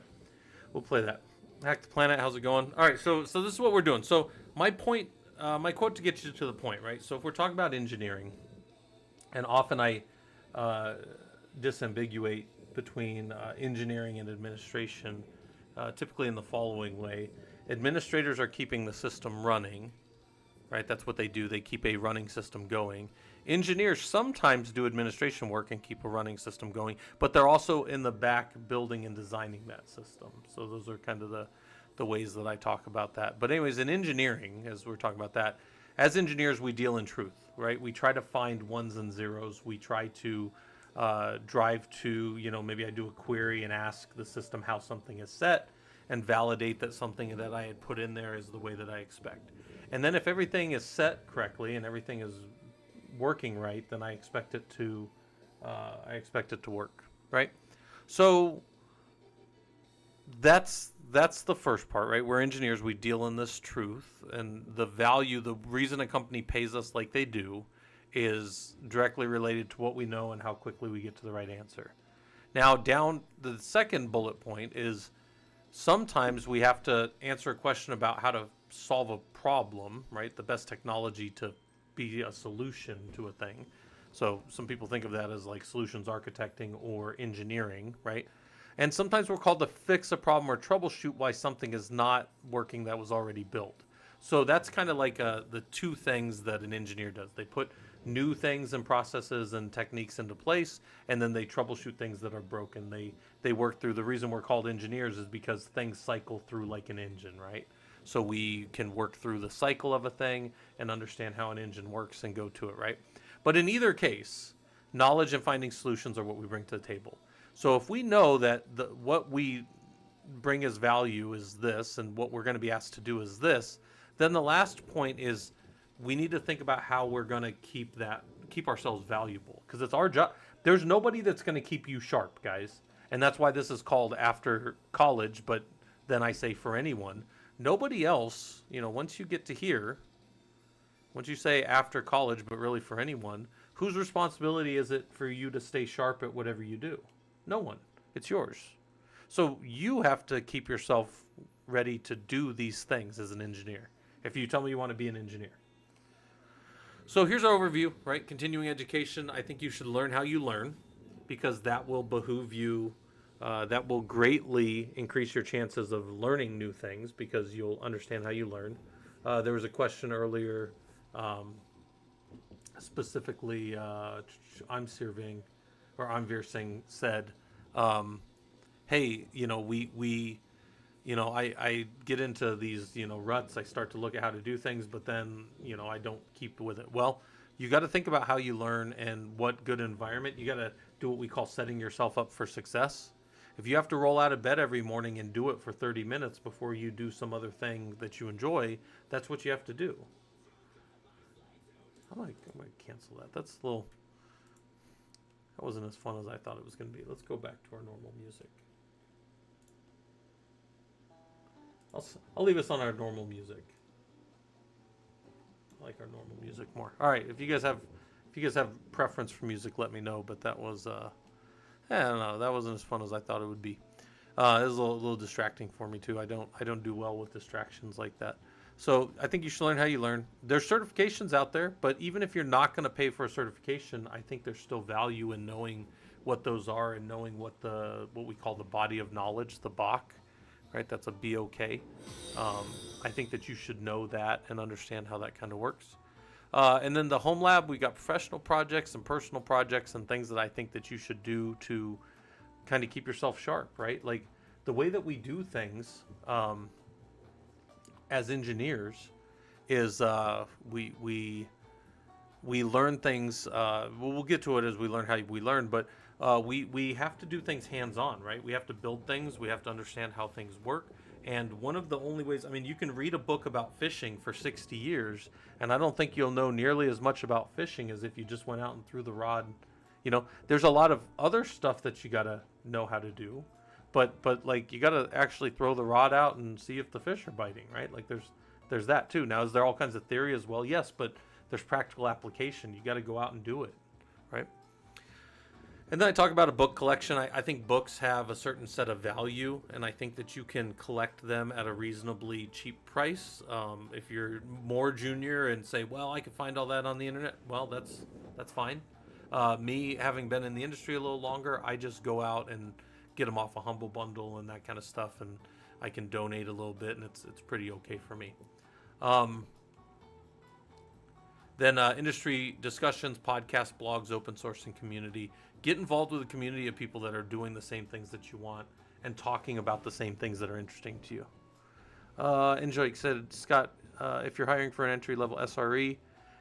we'll play that. Hack the Planet, how's it going? All right, so this is what we're doing. So my point, my quote to get you to the point, right? So if we're talking about engineering, and often I disambiguate between engineering and administration, typically in the following way: administrators are keeping the system running, right? That's what they do. They keep a running system going. Engineers sometimes do administration work and keep a running system going, but they're also in the back building and designing that system. So those are kind of the ways that I talk about that. But anyways, in engineering, as we're talking about that, as engineers, we deal in truth, right? We try to find ones and zeros. We try to drive to, maybe I do a query and ask the system how something is set and validate that something that I had put in there is the way that I expect. And then if everything is set correctly and everything is working right, then I expect it to work, right? So that's the first part, right? We're engineers, we deal in this truth, and the value, the reason a company pays us like they do is directly related to what we know and how quickly we get to the right answer. Now, down the second bullet point is sometimes we have to answer a question about how to solve a problem, right? The best technology to be a solution to a thing. So some people think of that as like solutions architecting or engineering, right? And sometimes we're called to fix a problem or troubleshoot why something is not working that was already built. So that's kind of like the two things that an engineer does. They put new things and processes and techniques into place, and then they troubleshoot things that are broken. They work through. The reason we're called engineers is because things cycle through like an engine, right? So we can work through the cycle of a thing and understand how an engine works and go to it, right? But in either case, knowledge and finding solutions are what we bring to the table. So if we know that what we bring as value is this and what we're going to be asked to do is this, then the last point is we need to think about how we're going to keep ourselves valuable, because it's our job. There's nobody that's going to keep you sharp, guys. And that's why this is called after college, but then I say for anyone. Nobody else, once you get to here, once you say after college, but really for anyone, whose responsibility is it for you to stay sharp at whatever you do? No one. It's yours. So you have to keep yourself ready to do these things as an engineer, if you tell me you want to be an engineer. So here's our overview, right? Continuing education. I think you should learn how you learn, because that will behoove you. That will greatly increase your chances of learning new things, because you'll understand how you learn. There was a question earlier, specifically, Amveer Singh said, hey, I get into these, ruts. I start to look at how to do things, but then, I don't keep with it. Well, you got to think about how you learn and what good environment. You got to do what we call setting yourself up for success. If you have to roll out of bed every morning and do it for 30 minutes before you do some other thing that you enjoy, that's what you have to do. I might cancel that. That's a little... That wasn't as fun as I thought it was going to be. Let's go back to our normal music. I'll leave us on our normal music. I like our normal music more. All right, if you guys have preference for music, let me know. But that was I don't know, that wasn't as fun as I thought it would be. It was a little distracting for me too. I don't do well with distractions like that. So I think you should learn how you learn. There's certifications out there, but even if you're not going to pay for a certification, I think there's still value in knowing what those are and knowing what we call the body of knowledge, the BOK, right? That's a BOK. I think that you should know that and understand how that kind of works. And then the home lab, we got professional projects and personal projects and things that I think that you should do to kind of keep yourself sharp, right? Like the way that we do things as engineers is we learn things. We'll get to it as we learn how we learn, but we have to do things hands-on, right? We have to build things. We have to understand how things work. And one of the only ways, I mean, you can read a book about fishing for 60 years, and I don't think you'll know nearly as much about fishing as if you just went out and threw the rod. You know, there's a lot of other stuff that you got to know how to do, but like you got to actually throw the rod out and see if the fish are biting, right? Like there's that too. Now, is there all kinds of theory as well? Yes, but there's practical application. You got to go out and do it, right? And then I talk about a book collection. I think books have a certain set of value, and I think that you can collect them at a reasonably cheap price. If you're more junior and say, well, I can find all that on the internet, well, that's fine. Me, having been in the industry a little longer, I just go out and get them off a Humble Bundle and that kind of stuff, and I can donate a little bit, and it's pretty okay for me. Then industry discussions, podcasts, blogs, open source, and community. Get involved with a community of people that are doing the same things that you want and talking about the same things that are interesting to you. Enjoy said, Scott, if you're hiring for an entry-level SRE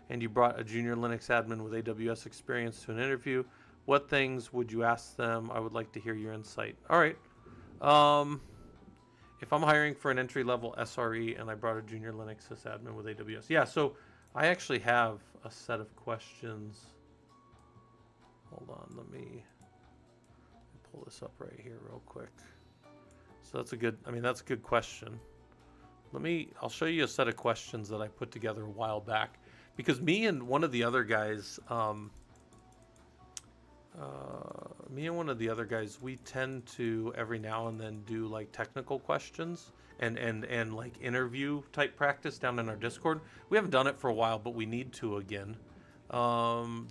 and you brought a junior Linux admin with AWS experience to an interview, what things would you ask them? I would like to hear your insight. All right. If I'm hiring for an entry-level SRE and I brought a junior Linux sysadmin with AWS. Yeah, so I actually have a set of questions. Hold on, let me pull this up right here real quick. So that's a good question. I'll show you a set of questions that I put together a while back, because me and one of the other guys, we tend to every now and then do like technical questions and like interview type practice down in our Discord. We haven't done it for a while, but we need to again.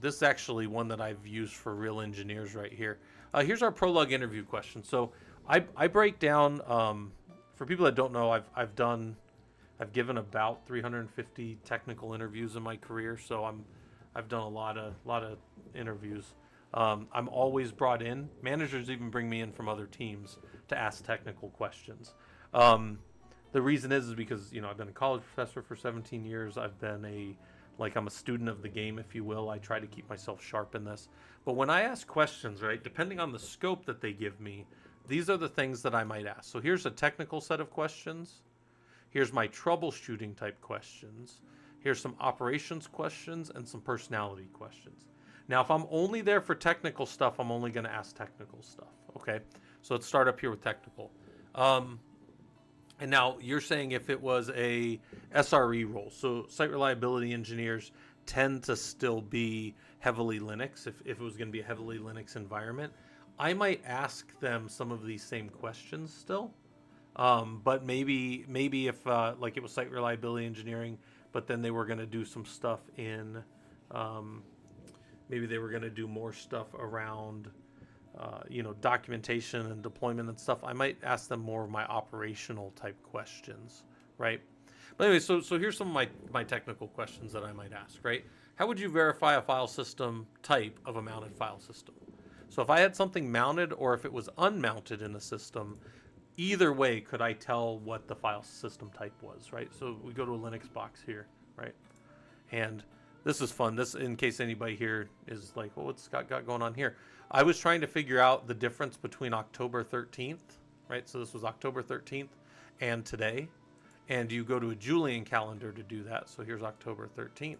This is actually one that I've used for real engineers right here. Here's our Prolog interview question. So I break down, for people that don't know, I've given about 350 technical interviews in my career. So I've done a lot of interviews. I'm always brought in. Managers even bring me in from other teams to ask technical questions. The reason is because, I've been a college professor for 17 years. I'm a student of the game, if you will. I try to keep myself sharp in this. But when I ask questions, right, depending on the scope that they give me, these are the things that I might ask. So here's a technical set of questions. Here's my troubleshooting type questions. Here's some operations questions and some personality questions. Now, if I'm only there for technical stuff, I'm only going to ask technical stuff, okay? So let's start up here with technical. And now you're saying if it was a SRE role, so site reliability engineers tend to still be heavily Linux. If it was going to be a heavily Linux environment, I might ask them some of these same questions still. But maybe if like it was site reliability engineering, but then they were going to do some stuff in, maybe they were going to do more stuff around documentation and deployment and stuff, I might ask them more of my operational type questions, right? But anyway, so here's some of my technical questions that I might ask, right? How would you verify a file system type of a mounted file system? So if I had something mounted or if it was unmounted in a system, either way could I tell what the file system type was, right? So we go to a Linux box here, right? And this is fun. This, in case anybody here is like, well, what's Scott got going on here? I was trying to figure out the difference between October 13th, right? So this was October 13th and today. And you go to a Julian calendar to do that. So here's October 13th.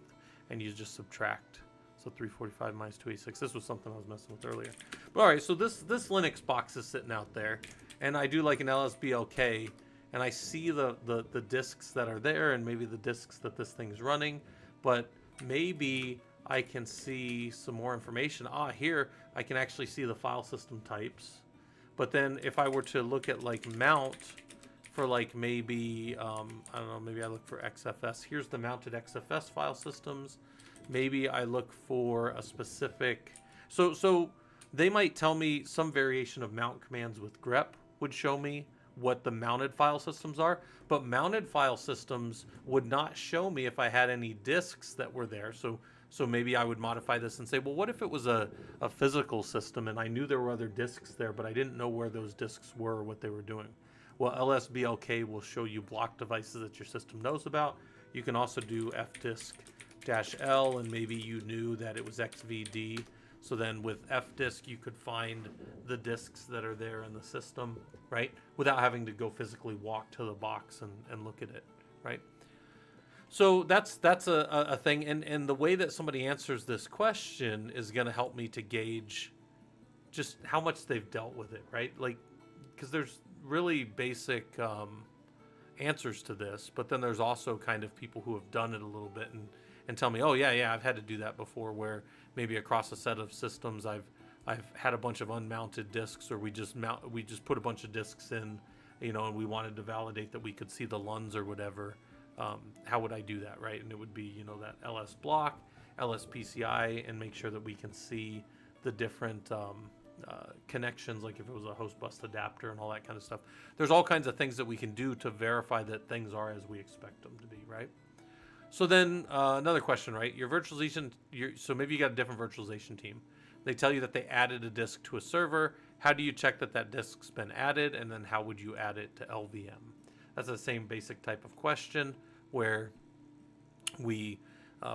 And you just subtract So 345 minus 286. This was something I was messing with earlier. But all right, so this Linux box is sitting out there, and I do like an LSBLK, and I see the disks that are there, and maybe the disks that this thing's running, but maybe I can see some more information. Here I can actually see the file system types. But then if I were to look at like mount for like maybe, I don't know, maybe I look for XFS. Here's the mounted XFS file systems. Maybe I look for a specific, so they might tell me some variation of mount commands with grep would show me what the mounted file systems are, but mounted file systems would not show me if I had any disks that were there. So maybe I would modify this and say, well, what if it was a physical system and I knew there were other disks there, but I didn't know where those disks were or what they were doing? Well, LSBLK will show you block devices that your system knows about. You can also do fdisk-L, and maybe you knew that it was XVD. So then with fdisk, you could find the disks that are there in the system, right? Without having to go physically walk to the box and look at it, right? So that's a thing. And the way that somebody answers this question is going to help me to gauge just how much they've dealt with it, right? Like, because there's really basic answers to this, but then there's also kind of people who have done it a little bit and tell me, oh yeah, I've had to do that before, where maybe across a set of systems I've had a bunch of unmounted disks, or we just put a bunch of disks in, you know, and we wanted to validate that we could see the LUNs or whatever. How would I do that, right? And it would be, you know, that ls block, ls PCI, and make sure that we can see the different connections, like if it was a host bus adapter and all that kind of stuff. There's all kinds of things that we can do to verify that things are as we expect them to be, right? So then another question, right? Your virtualization, so maybe you got a different virtualization team. They tell you that they added a disk to a server. How do you check that that disk's been added? And then how would you add it to LVM? That's the same basic type of question, where we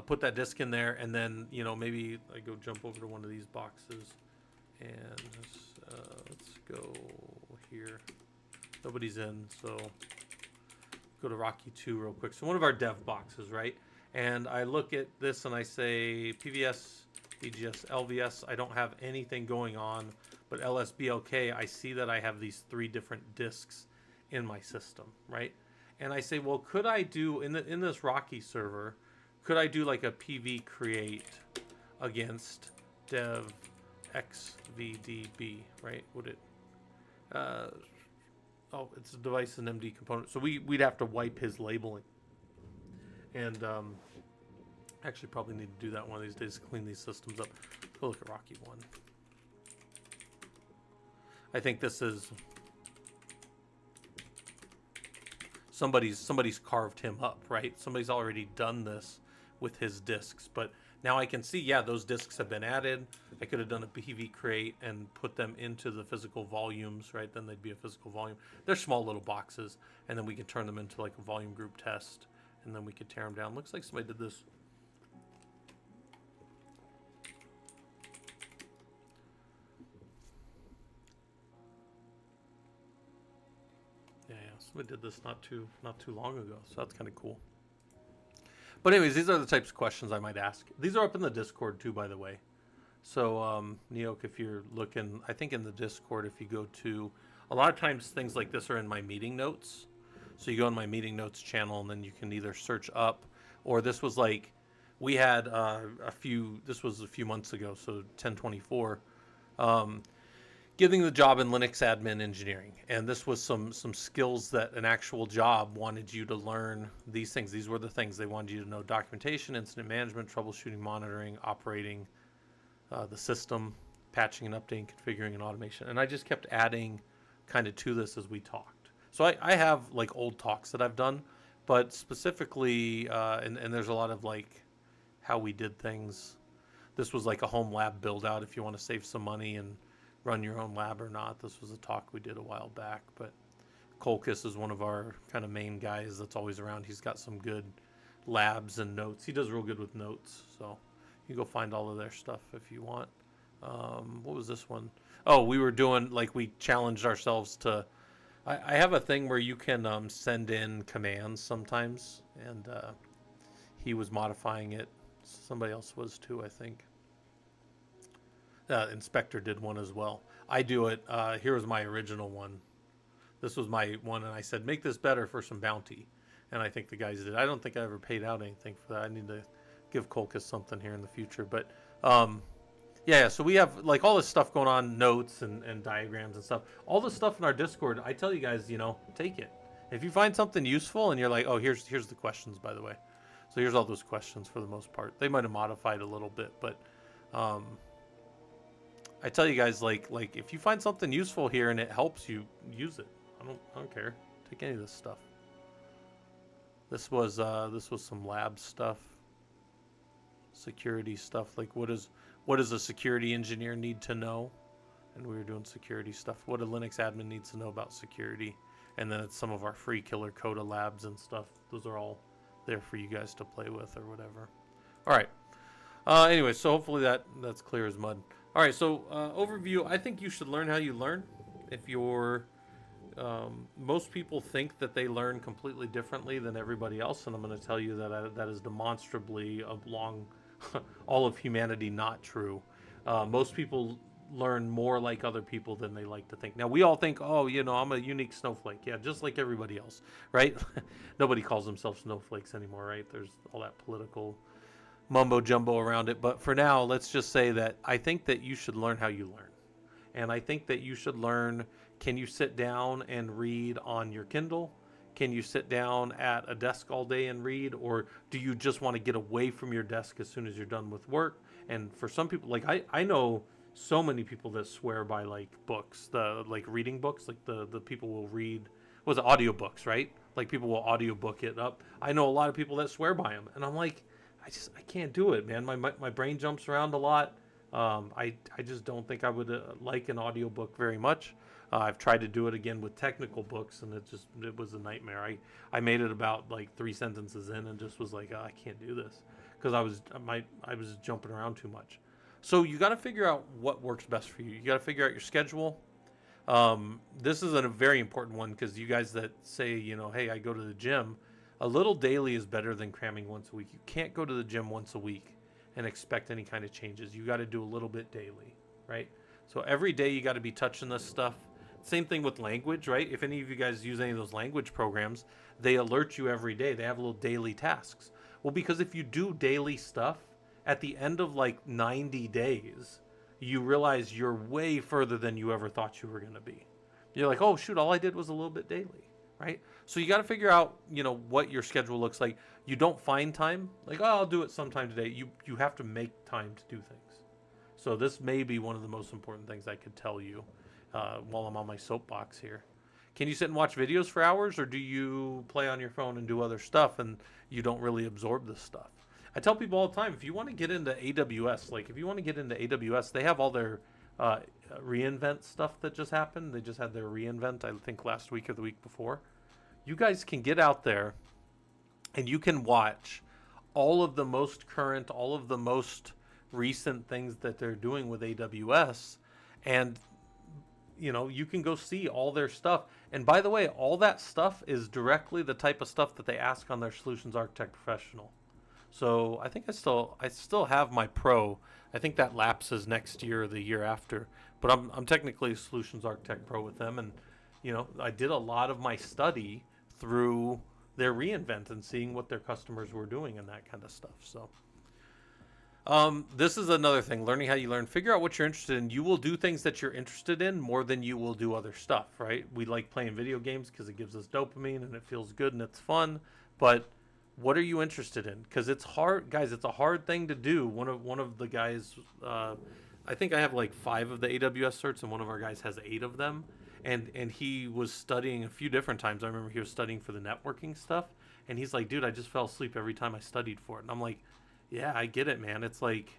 put that disk in there, and then, you know, maybe I go jump over to one of these boxes, and let's go here. Nobody's in, so go to Rocky 2 real quick. So one of our dev boxes, right? And I look at this and I say PVS, BGS, LVS. I don't have anything going on, but LSBLK, I see that I have these 3 different disks in my system, right? And I say, well, could I do in this Rocky server, could I do like a PV create against dev xvdb, right? Would it oh, it's a device and MD component, so we'd have to wipe his labeling, and actually probably need to do that one of these days to clean these systems up. Let's go look at Rocky 1. I think this is somebody's carved him up, right? Somebody's already done this with his disks, but now I can see, yeah, those disks have been added. I could have done a PV create and put them into the physical volumes, right? Then they'd be a physical volume. They're small little boxes, and then we can turn them into like a volume group test, and then we could tear them down. Looks like somebody did this. Yeah, somebody did this not too long ago, so that's kind of cool. But anyways, these are the types of questions I might ask. These are up in the Discord too, by the way. So Neok, if you're looking, I think in the Discord, if you go to, a lot of times things like this are in my meeting notes. So you go in my meeting notes channel, and then you can either search up, or this was like, we had this was a few months ago, so 1024, getting the job in Linux admin engineering. And this was some skills that an actual job wanted you to learn. These things, these were the things they wanted you to know: documentation, incident management, troubleshooting, monitoring, operating the system, patching and updating, configuring, and automation. And I just kept adding kind of to this as we talked. So I have like old talks that I've done, but specifically, and there's a lot of like how we did things. This was like a home lab build out if you want to save some money and run your own lab or not. This was a talk we did a while back, but Colchis is one of our kind of main guys that's always around. He's got some good labs and notes. He does real good with notes, so you can go find all of their stuff if you want. What was this one? Oh, we were doing, like, we challenged ourselves to, I have a thing where you can send in commands sometimes, and he was modifying it. Somebody else was too, I think. Inspector did one as well. I do it. Here was my original one. This was my one, and I said, make this better for some bounty. And I think the guys did. I don't think I ever paid out anything for that. I need to give Colchis something here in the future. But yeah, so we have like all this stuff going on, notes and diagrams and stuff. All the stuff in our Discord, I tell you guys, take it. If you find something useful and you're like, oh, here's the questions, by the way. So here's all those questions for the most part. They might have modified a little bit, but I tell you guys, like if you find something useful here and it helps you, use it. I don't care. Take any of this stuff. This was some lab stuff, security stuff. Like what does a security engineer need to know? And we were doing security stuff. What a Linux admin needs to know about security. And then it's some of our free Killer Coda labs and stuff. Those are all there for you guys to play with or whatever. All right. Anyway, so hopefully that's clear as mud. All right, so overview. I think you should learn how you learn. If you're most people think that they learn completely differently than everybody else, and I'm going to tell you that that is demonstrably along all of humanity not true. Most people learn more like other people than they like to think. Now, we all think, oh, I'm a unique snowflake. Yeah, just like everybody else, right? Nobody calls themselves snowflakes anymore, right? There's all that political mumbo jumbo around it. But for now, let's just say that I think that you should learn how you learn. And I think that you should learn, can you sit down and read on your Kindle? Can you sit down at a desk all day and read? Or do you just want to get away from your desk as soon as you're done with work? And for some people, like I know so many people that swear by like books, like reading books, like the people will read, was it audiobooks, right? Like people will audiobook it up. I know a lot of people that swear by them. And I'm like, I can't do it, man. My brain jumps around a lot. I just don't think I would like an audiobook very much. I've tried to do it again with technical books, and it was a nightmare. I made it about like 3 sentences in and just was like, oh, I can't do this because I was jumping around too much. So you got to figure out what works best for you. You got to figure out your schedule. This is a very important one because you guys that say, hey, I go to the gym, a little daily is better than cramming once a week. You can't go to the gym once a week and expect any kind of changes. You got to do a little bit daily, right? So every day you got to be touching this stuff. Same thing with language, right? If any of you guys use any of those language programs, they alert you every day. They have little daily tasks. Well, because if you do daily stuff, at the end of like 90 days, you realize you're way further than you ever thought you were going to be. You're like, oh, shoot, all I did was a little bit daily, right? So you got to figure out, what your schedule looks like. You don't find time, like, oh, I'll do it sometime today. You have to make time to do things. So this may be one of the most important things I could tell you while I'm on my soapbox here. Can you sit and watch videos for hours, or do you play on your phone and do other stuff and you don't really absorb this stuff? I tell people all the time, if you want to get into AWS, they have all their reInvent stuff that just happened. They just had their reInvent, I think, last week or the week before. You guys can get out there and you can watch all of the most current, all of the most recent things that they're doing with AWS, and you can go see all their stuff. And by the way, all that stuff is directly the type of stuff that they ask on their Solutions Architect Professional. So I think I still have my Pro. I think that lapses next year or the year after, but I'm technically a Solutions Architect Pro with them, and I did a lot of my study through their reInvent and seeing what their customers were doing and that kind of stuff. So this is another thing, learning how you learn. Figure out what you're interested in. You will do things that you're interested in more than you will do other stuff, right? We like playing video games because it gives us dopamine and it feels good and it's fun, but what are you interested in? Because it's hard, guys. It's a hard thing to do. One of the guys, I think I have like 5 of the AWS certs, and one of our guys has 8 of them. And he was studying a few different times. I remember he was studying for the networking stuff, and he's like, "Dude, I just fell asleep every time I studied for it." And I'm like, "Yeah, I get it, man. It's like,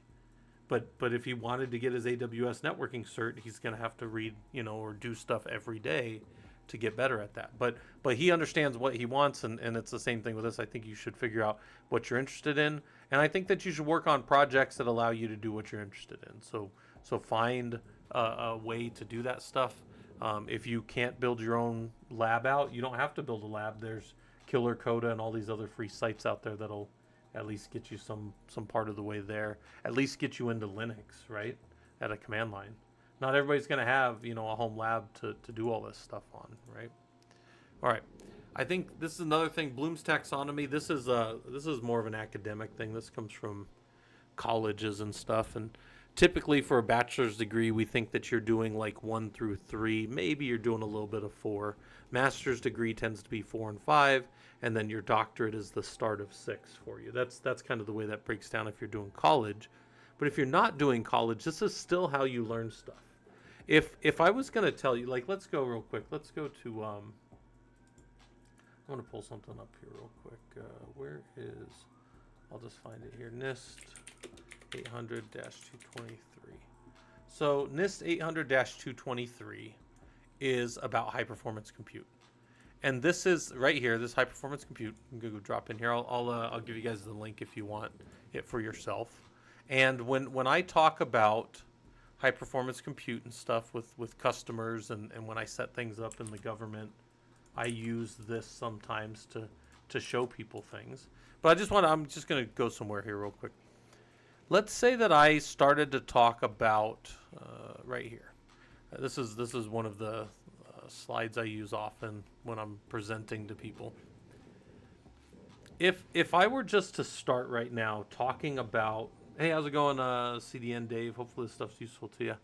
but if he wanted to get his AWS networking cert, he's gonna have to read, or do stuff every day to get better at that. But he understands what he wants, and it's the same thing with this. I think you should figure out what you're interested in, and I think that you should work on projects that allow you to do what you're interested in. So find a way to do that stuff. If you can't build your own lab out, you don't have to build a lab. There's Killer Coda and all these other free sites out there that'll at least get you some part of the way there. At least get you into Linux, right? at a command line. Not everybody's going to have, a home lab to do all this stuff on, right? All right. I think this is another thing. Bloom's taxonomy. This is more of an academic thing. This comes from colleges and stuff. And typically for a bachelor's degree, we think that you're doing like 1 through 3. Maybe you're doing a little bit of 4. Master's degree tends to be 4 and 5, and then your doctorate is the start of 6 for you. That's kind of the way that breaks down if you're doing college. But if you're not doing college, this is still how you learn stuff. If I was going to tell you, like, let's go real quick. Let's go to I want to pull something up here real quick. Where is, I'll just find it here, NIST 800-223. So NIST 800-223 is about high performance compute. And this is right here, this high performance compute. I'm going to go drop in here. I'll give you guys the link if you want it for yourself. And when I talk about high performance compute and stuff with customers and when I set things up in the government, I use this sometimes to show people things. But I'm just going to go somewhere here real quick. Let's say that I started to talk about right here. This is one of the slides I use often when I'm presenting to people. If I were just to start right now talking about, hey, how's it going, CDN Dave? Hopefully this stuff's useful to you.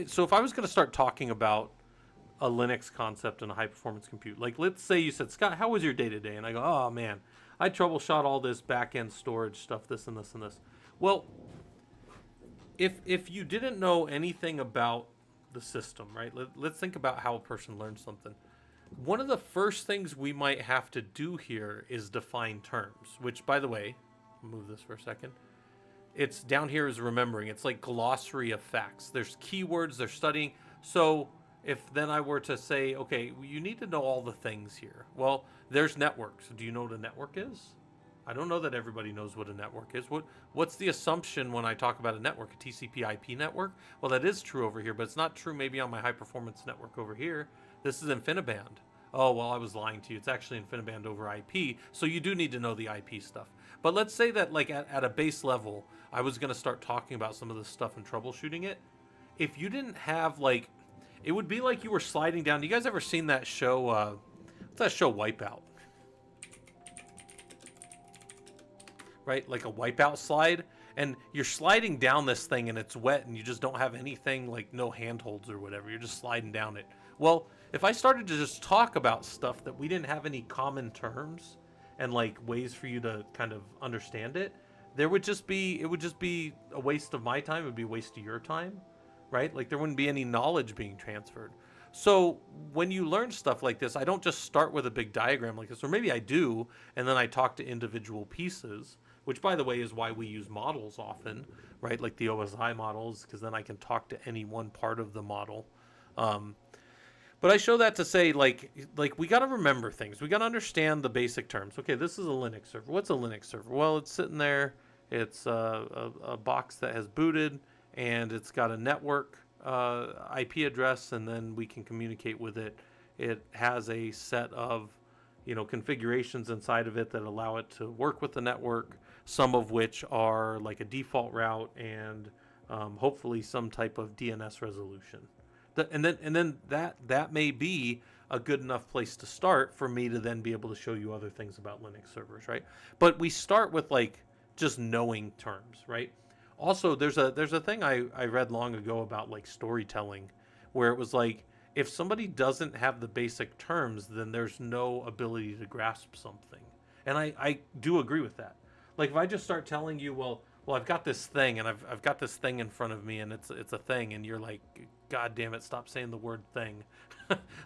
So if I was going to start talking about a Linux concept and a high performance compute, like let's say you said, Scott, how was your day today? And I go, oh man, I troubleshot all this back end storage stuff, this and this and this. Well, if you didn't know anything about the system, right? Let's think about how a person learns something. One of the first things we might have to do here is define terms, which, by the way, move this for a second. It's down here is remembering. It's like glossary of facts. There's keywords they're studying. So if then I were to say, okay, you need to know all the things here. Well, there's networks. Do you know what a network is? I don't know that everybody knows what a network is. What's the assumption when I talk about a network, a TCP/IP network? Well, that is true over here, but it's not true maybe on my high performance network over here. This is InfiniBand. Oh, well, I was lying to you. It's actually InfiniBand over IP, so you do need to know the IP stuff. But let's say that like at a base level, I was going to start talking about some of this stuff and troubleshooting it. If you didn't have like, it would be like you were sliding down. You guys ever seen that show, what's that show, Wipeout? Right, like a Wipeout slide, and you're sliding down this thing and it's wet and you just don't have anything, like no handholds or whatever. You're just sliding down it. Well, if I started to just talk about stuff that we didn't have any common terms and like ways for you to kind of understand it, it would just be a waste of my time. It would be a waste of your time, right? Like there wouldn't be any knowledge being transferred. So when you learn stuff like this, I don't just start with a big diagram like this, or maybe I do, and then I talk to individual pieces, which, by the way, is why we use models often, right? Like the OSI models, because then I can talk to any one part of the model. But I show that to say, like we got to remember things. We got to understand the basic terms. Okay, this is a Linux server. What's a Linux server? Well, it's sitting there. It's a box that has booted, and it's got a network IP address, and then we can communicate with it. It has a set of configurations inside of it that allow it to work with the network, some of which are like a default route and hopefully some type of DNS resolution. And then that may be a good enough place to start for me to then be able to show you other things about Linux servers, right? But we start with like just knowing terms, right? Also, there's a thing I read long ago about like storytelling, where it was like, if somebody doesn't have the basic terms, then there's no ability to grasp something. And I do agree with that. Like if I just start telling you, well, I've got this thing, and I've got this thing in front of me, and it's a thing, and you're like, God damn it, stop saying the word thing.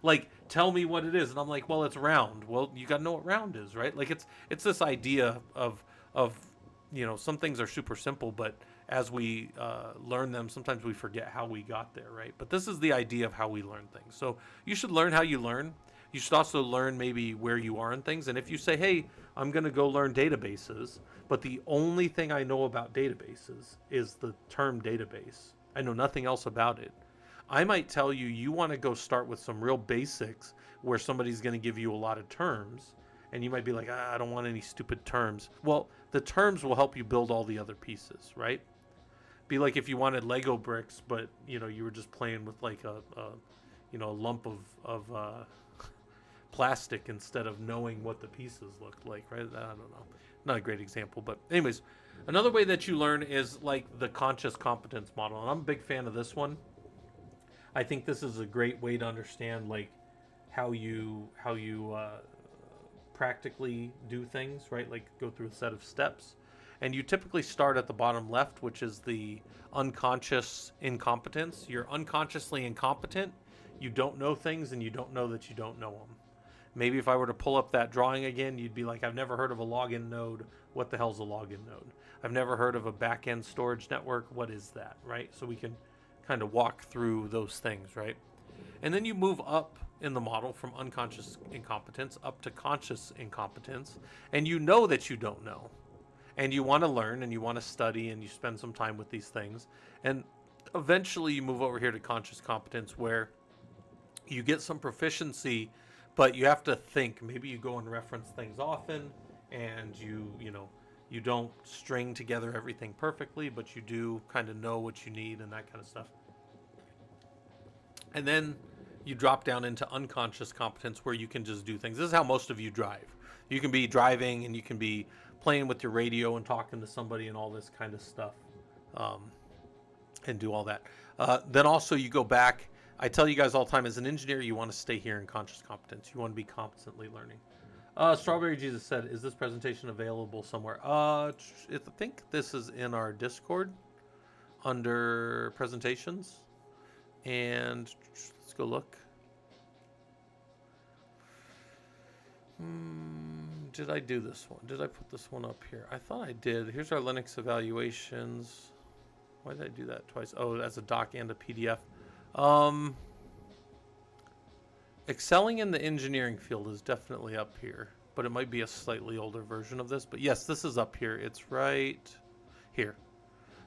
Like, tell me what it is. And I'm like, well, it's round. Well, you got to know what round is, right? Like it's this idea of some things are super simple, but as we learn them, sometimes we forget how we got there, right? But this is the idea of how we learn things. So you should learn how you learn. You should also learn maybe where you are in things. And if you say, hey, I'm going to go learn databases, but the only thing I know about databases is the term database, I know nothing else about it, I might tell you, you want to go start with some real basics where somebody's going to give you a lot of terms. And you might be like, I don't want any stupid terms. Well, the terms will help you build all the other pieces, right? Be like if you wanted Lego bricks, but you know you were just playing with like a lump of plastic instead of knowing what the pieces looked like, right? I don't know. Not a great example, but anyways, another way that you learn is like the conscious competence model, and I'm a big fan of this one. I think this is a great way to understand like how you practically do things, right? Like go through a set of steps. And you typically start at the bottom left, which is the unconscious incompetence. You're unconsciously incompetent. You don't know things and you don't know that you don't know them. Maybe if I were to pull up that drawing again, you'd be like, I've never heard of a login node. What the hell's a login node? I've never heard of a back-end storage network. What is that, right? So we can kind of walk through those things, right? And then you move up in the model from unconscious incompetence up to conscious incompetence, and you know that you don't know. And you want to learn and you want to study and you spend some time with these things. And eventually you move over here to conscious competence where you get some proficiency, but you have to think. Maybe you go and reference things often and you don't string together everything perfectly, but you do kind of know what you need and that kind of stuff. And then you drop down into unconscious competence where you can just do things. This is how most of you drive. You can be driving and you can be playing with your radio and talking to somebody and all this kind of stuff, and do all that. Then also you go back. I tell you guys all the time, as an engineer, you want to stay here in conscious competence. You want to be constantly learning. Strawberry Jesus said, is this presentation available somewhere? I think this is in our Discord under presentations. And let's go look. Did I do this one? Did I put this one up here? I thought I did. Here's our Linux evaluations. Why did I do that twice? Oh, as a doc and a PDF. Excelling in the engineering field is definitely up here, but it might be a slightly older version of this. But yes, this is up here. It's right here.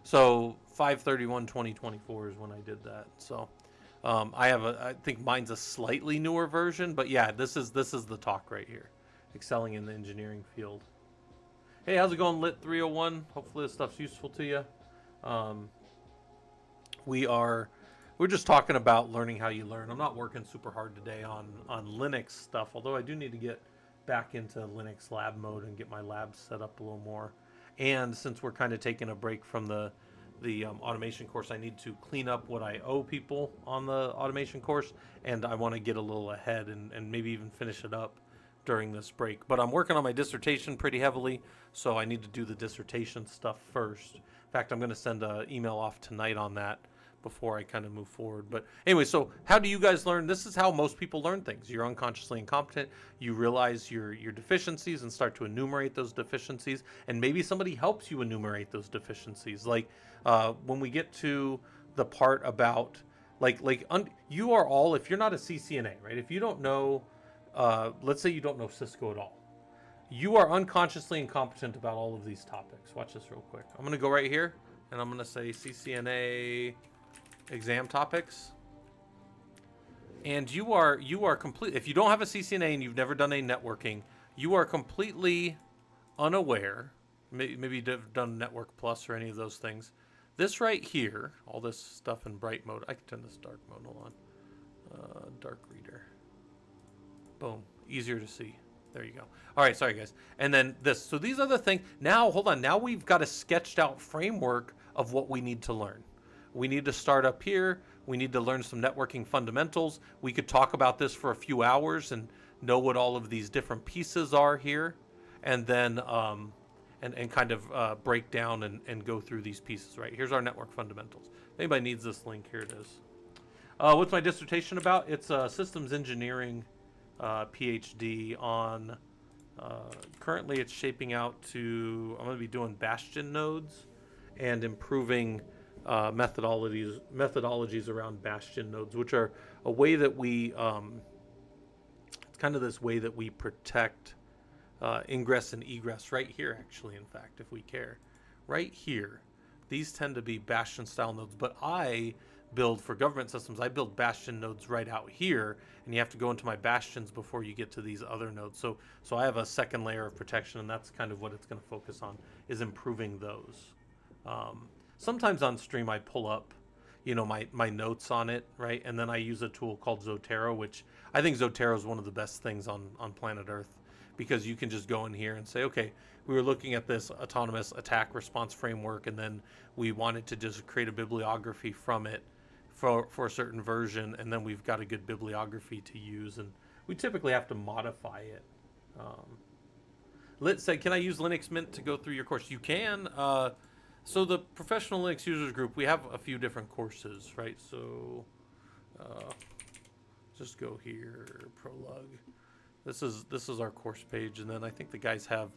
So 5/31/2024 is when I did that. So I think mine's a slightly newer version, but yeah, this is the talk right here. Excelling in the engineering field. Hey, how's it going, Lit 301? Hopefully this stuff's useful to you. We're just talking about learning how you learn. I'm not working super hard today on Linux stuff, although I do need to get back into Linux lab mode and get my lab set up a little more. And since we're kind of taking a break from the automation course, I need to clean up what I owe people on the automation course, and I want to get a little ahead and maybe even finish it up during this break. But I'm working on my dissertation pretty heavily, so I need to do the dissertation stuff first. In fact, I'm going to send an email off tonight on that before I kind of move forward. But anyway, so how do you guys learn? This is how most people learn things. You're unconsciously incompetent. You realize your deficiencies and start to enumerate those deficiencies, and maybe somebody helps you enumerate those deficiencies. Like when we get to the part about you are all, if you're not a CCNA, right? If you don't know, let's say you don't know Cisco at all, you are unconsciously incompetent about all of these topics. Watch this real quick. I'm going to go right here and I'm going to say CCNA exam topics. And you are complete. If you don't have a CCNA and you've never done any networking, you are completely unaware. Maybe you've done Network Plus or any of those things. This right here, all this stuff in bright mode. I can turn this dark mode. Hold on. Dark reader. Boom. Easier to see. There you go. All right, sorry guys. And then this. So these are the things. Now, hold on. Now we've got a sketched out framework of what we need to learn. We need to start up here. We need to learn some networking fundamentals. We could talk about this for a few hours and know what all of these different pieces are here. And then and kind of break down and go through these pieces, right? Here's our network fundamentals. If anybody needs this link, here it is. What's my dissertation about? It's a systems engineering PhD on, currently it's shaping out to, I'm going to be doing bastion nodes and improving methodologies around bastion nodes, which are a way that we, it's kind of this way that we protect ingress and egress right here, actually, in fact, if we care. Right here, these tend to be bastion style nodes, but I build for government systems, I build bastion nodes right out here, and you have to go into my bastions before you get to these other nodes. So I have a second layer of protection, and that's kind of what it's going to focus on, is improving those. sometimes on stream I pull up, my notes on it, right? And then I use a tool called Zotero, which I think Zotero is one of the best things on planet Earth, because you can just go in here and say, okay, we were looking at this autonomous attack response framework, and then we wanted to just create a bibliography from it for a certain version, and then we've got a good bibliography to use, and we typically have to modify it. Lit said, can I use Linux Mint to go through your course? You can. So the Professional Linux Users Group, we have a few different courses, right? So just go here, Prologue. This is our course page, and then I think the guys have,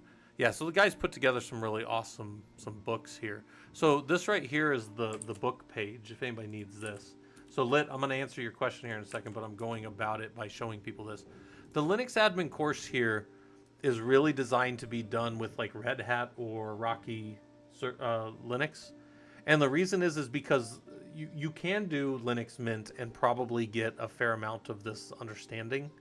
so the guys put together some really awesome books here. So this right here is the book page, if anybody needs this. So Lit, I'm going to answer your question here in a second, but I'm going about it by showing people this. The Linux admin course here is really designed to be done with like Red Hat or Rocky Linux, and the reason is because you can do Linux Mint and probably get a fair amount of this understanding.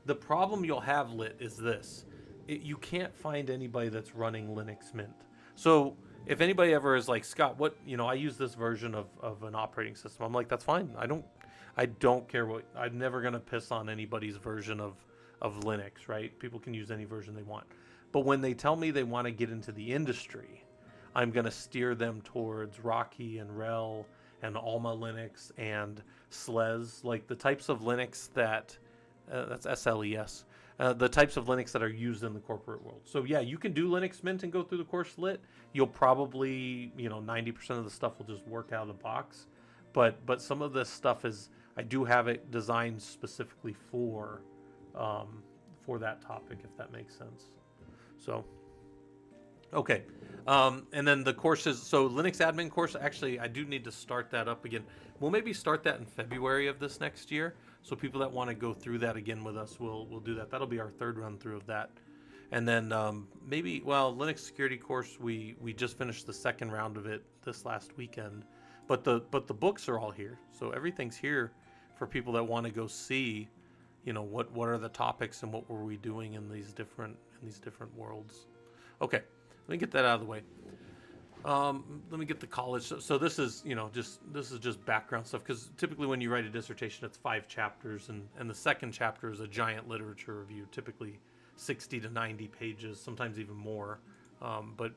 The problem you'll have, Lit, is this: you can't find anybody that's running Linux Mint. So if anybody ever is like, Scott, what, I use this version of an operating system, I'm like, that's fine. I don't care what. I'm never gonna piss on anybody's version of Linux, right? People can use any version they want. But when they tell me they want to get into the industry, I'm going to steer them towards Rocky and RHEL and Alma Linux and SLES, like the types of Linux that, that's SLES, the types of Linux that are used in the corporate world. So yeah, you can do Linux Mint and go through the course Lit. You'll probably, 90% of the stuff will just work out of the box. But some of this stuff I do have it designed specifically for that topic, if that makes sense. So, okay. And then the courses, so Linux admin course, actually, I do need to start that up again. We'll maybe start that in February of this next year. So people that want to go through that again with us, we'll do that. That'll be our third run through of that. And then Linux security course, we just finished the second round of it this last weekend. But the books are all here. So everything's here for people that want to go see, what are the topics and what were we doing in these different worlds. Okay. Let me get that out of the way. Let me get the college. So this is, this is just background stuff, because typically when you write a dissertation, it's 5 chapters, and the second chapter is a giant literature review, typically 60 to 90 pages, sometimes even more. But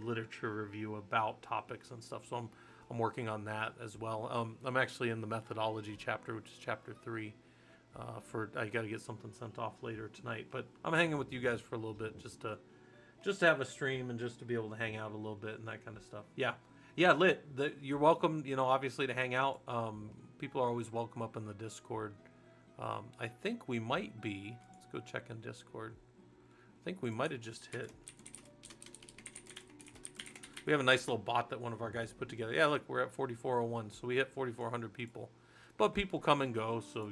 literature review about topics and stuff. So I'm working on that as well. I'm actually in the methodology chapter, which is chapter 3. I got to get something sent off later tonight, but I'm hanging with you guys for a little bit just to have a stream and just to be able to hang out a little bit and that kind of stuff. Yeah, Lit. You're welcome, obviously, to hang out. People are always welcome up in the Discord. I think we might be. Let's go check in Discord. I think we might have just hit. We have a nice little bot that one of our guys put together. Yeah, look, we're at 4401, so we hit 4,400 people. But people come and go, so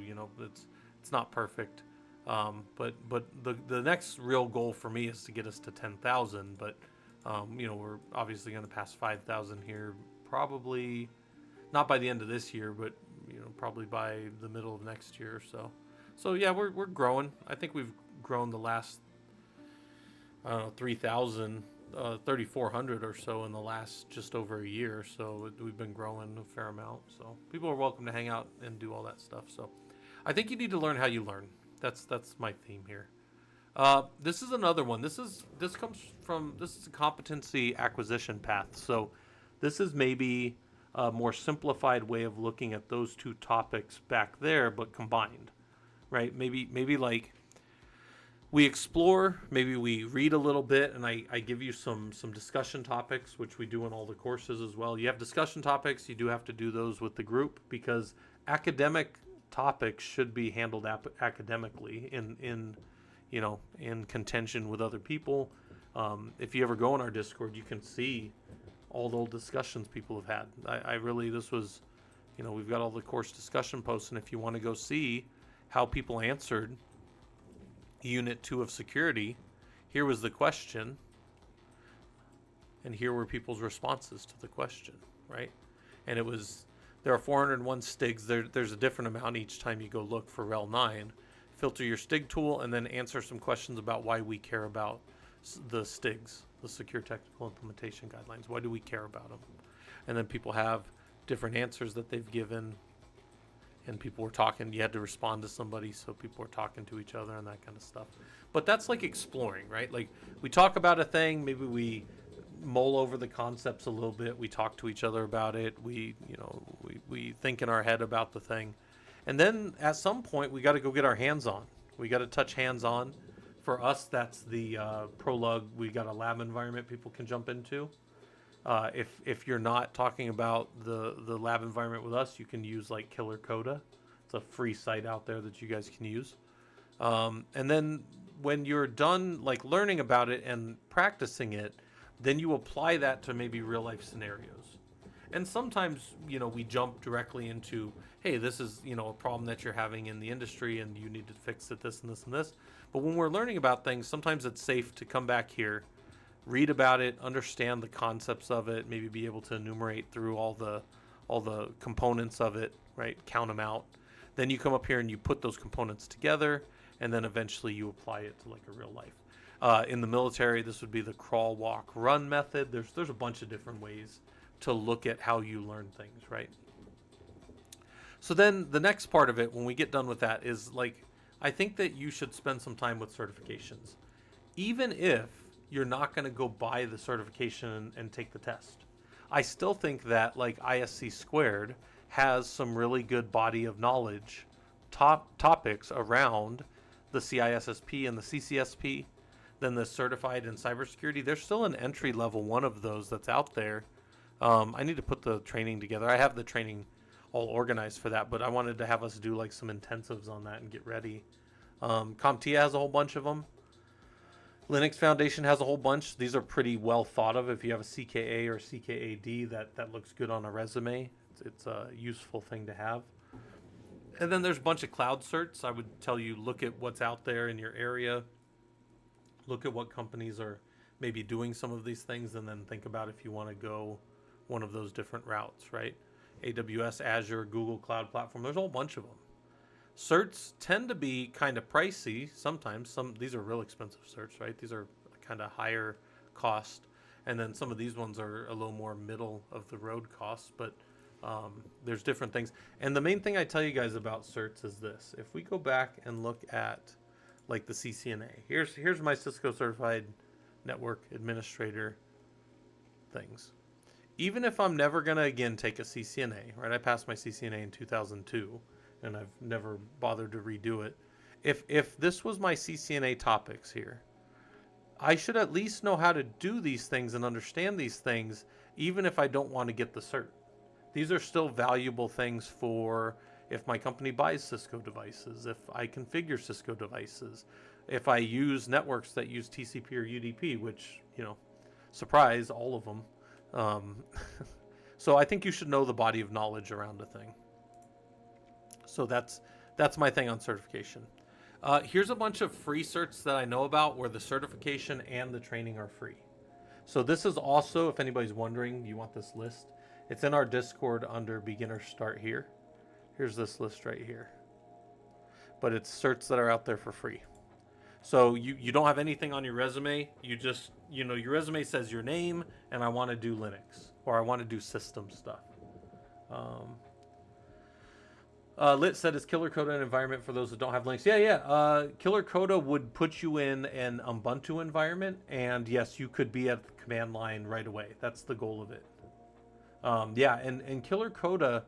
it's not perfect. But the next real goal for me is to get us to 10,000. But we're obviously going to pass 5,000 here, probably not by the end of this year, but probably by the middle of next year or so. So yeah, we're growing. I think we've grown the last 3,000, 3,400 or so in the last just over a year. So we've been growing a fair amount. So people are welcome to hang out and do all that stuff. So I think you need to learn how you learn. That's my theme here. This is another one. This is a competency acquisition path. So this is maybe a more simplified way of looking at those two topics back there, but combined, right? Maybe like we explore, maybe we read a little bit, and I give you some discussion topics, which we do in all the courses as well. You have discussion topics. You do have to do those with the group, because academic topics should be handled academically in contention with other people. If you ever go on our Discord, you can see all the old discussions people have had. This was, we've got all the course discussion posts, and if you want to go see how people answered Unit 2 of security, here was the question, and here were people's responses to the question, right? And it was, there are 401 STIGs. There's a different amount each time you go look for RHEL 9. Filter your STIG tool, and then answer some questions about why we care about the STIGs, the Secure Technical Implementation Guidelines. Why do we care about them? and then people have different answers that they've given, and people were talking. You had to respond to somebody, so people were talking to each other and that kind of stuff. But that's like exploring, right? Like we talk about a thing, maybe we mull over the concepts a little bit. We talk to each other about it. We think in our head about the thing, and then at some point we got to go get our hands on. We got to touch hands on. For us, that's the Prolug. We got a lab environment people can jump into. If you're not talking about the lab environment with us, you can use like Killer Coda. It's a free site out there that you guys can use. And then when you're done like learning about it and practicing it, then you apply that to maybe real life scenarios. And sometimes, we jump directly into, hey, this is, a problem that you're having in the industry and you need to fix it, this and this and this. But when we're learning about things, sometimes it's safe to come back here, read about it, understand the concepts of it, maybe be able to enumerate through all the components of it, right? Count them out. Then you come up here and you put those components together, and then eventually you apply it to like a real life. In the military, this would be the crawl, walk, run method. There's a bunch of different ways to look at how you learn things, right? So then the next part of it, when we get done with that, is like, I think that you should spend some time with certifications. Even if you're not going to go buy the certification and take the test, I still think that like ISC Squared has some really good body of knowledge topics around the CISSP and the CCSP. Then the certified in cybersecurity, there's still an entry level one of those that's out there. I need to put the training together. I have the training all organized for that, but I wanted to have us do like some intensives on that and get ready. CompTIA has a whole bunch of them. Linux Foundation has a whole bunch. These are pretty well thought of. If you have a CKA or CKAD, that looks good on a resume. It's a useful thing to have. And then there's a bunch of cloud certs. I would tell you, look at what's out there in your area. Look at what companies are maybe doing some of these things, and then think about if you want to go one of those different routes, right? AWS, Azure, Google Cloud Platform. There's a whole bunch of them. Certs tend to be kind of pricey sometimes. These are real expensive certs, right? These are kind of higher cost, and then some of these ones are a little more middle of the road costs. But there's different things. And the main thing I tell you guys about certs is this: if we go back and look at like the CCNA, here's my Cisco Certified Network Administrator things. Even if I'm never gonna again take a CCNA, right? I passed my CCNA in 2002. And I've never bothered to redo it. If this was my CCNA topics here, I should at least know how to do these things and understand these things, even if I don't want to get the cert. These are still valuable things for if my company buys Cisco devices, if I configure Cisco devices, if I use networks that use TCP or UDP, which, surprise, all of them. So I think you should know the body of knowledge around a thing. So that's my thing on certification. Here's a bunch of free certs that I know about where the certification and the training are free. So this is also, if anybody's wondering, you want this list, it's in our Discord under Beginner Start here. Here's this list right here. But it's certs that are out there for free. So you don't have anything on your resume. You just, your resume says your name and I want to do Linux or I want to do system stuff. Lit said, is Killer Coda an environment for those that don't have Linux? Yeah. Killer Coda would put you in an Ubuntu environment, and yes, you could be at the command line right away. That's the goal of it. And Killer Coda,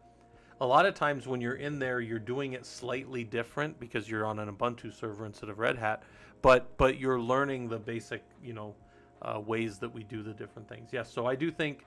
a lot of times when you're in there, you're doing it slightly different because you're on an Ubuntu server instead of Red Hat, but you're learning the basic, ways that we do the different things. Yes, so I do think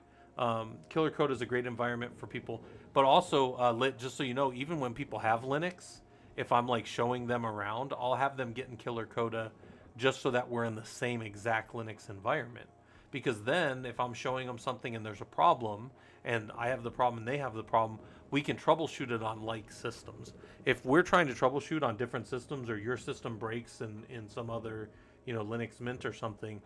Killer Coda is a great environment for people, but also Lit, just so you know, even when people have Linux, if I'm like showing them around, I'll have them get in Killer Coda just so that we're in the same exact Linux environment. Because then if I'm showing them something and there's a problem and I have the problem and they have the problem, we can troubleshoot it on like systems. If we're trying to troubleshoot on different systems or your system breaks in some other, Linux Mint or something,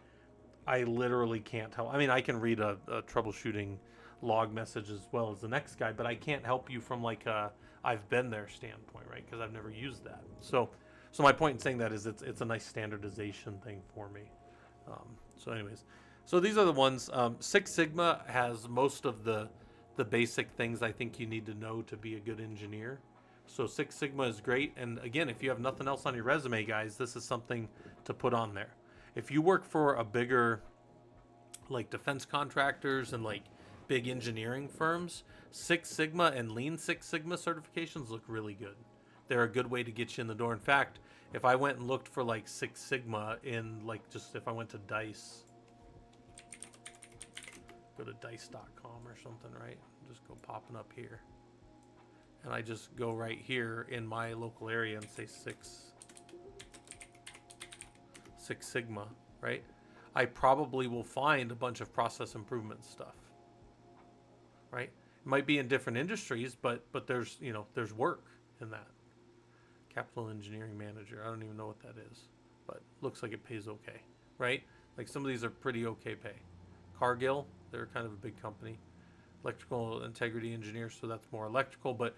I literally can't help. I mean, I can read a troubleshooting log message as well as the next guy, but I can't help you from like a I've been there standpoint, right? Because I've never used that. So my point in saying that is it's a nice standardization thing for me. So anyways, so these are the ones. Six Sigma has most of the the basic things I think you need to know to be a good engineer. So Six Sigma is great. And again, if you have nothing else on your resume, guys, this is something to put on there. If you work for a bigger, like defense contractors and like big engineering firms, Six Sigma and Lean Six Sigma certifications look really good. They're a good way to get you in the door. In fact, if I went and looked for like Six Sigma in like just if I went to Dice, go to dice.com or something, right? Just go popping up here. And I just go right here in my local area and say Six Sigma, right? I probably will find a bunch of process improvement stuff, right? It might be in different industries, but there's, you know, there's work in that. Capital engineering manager. I don't even know what that is, but looks like it pays okay, right? Like some of these are pretty okay pay. Cargill, they're kind of a big company. Electrical integrity engineer, so that's more electrical, but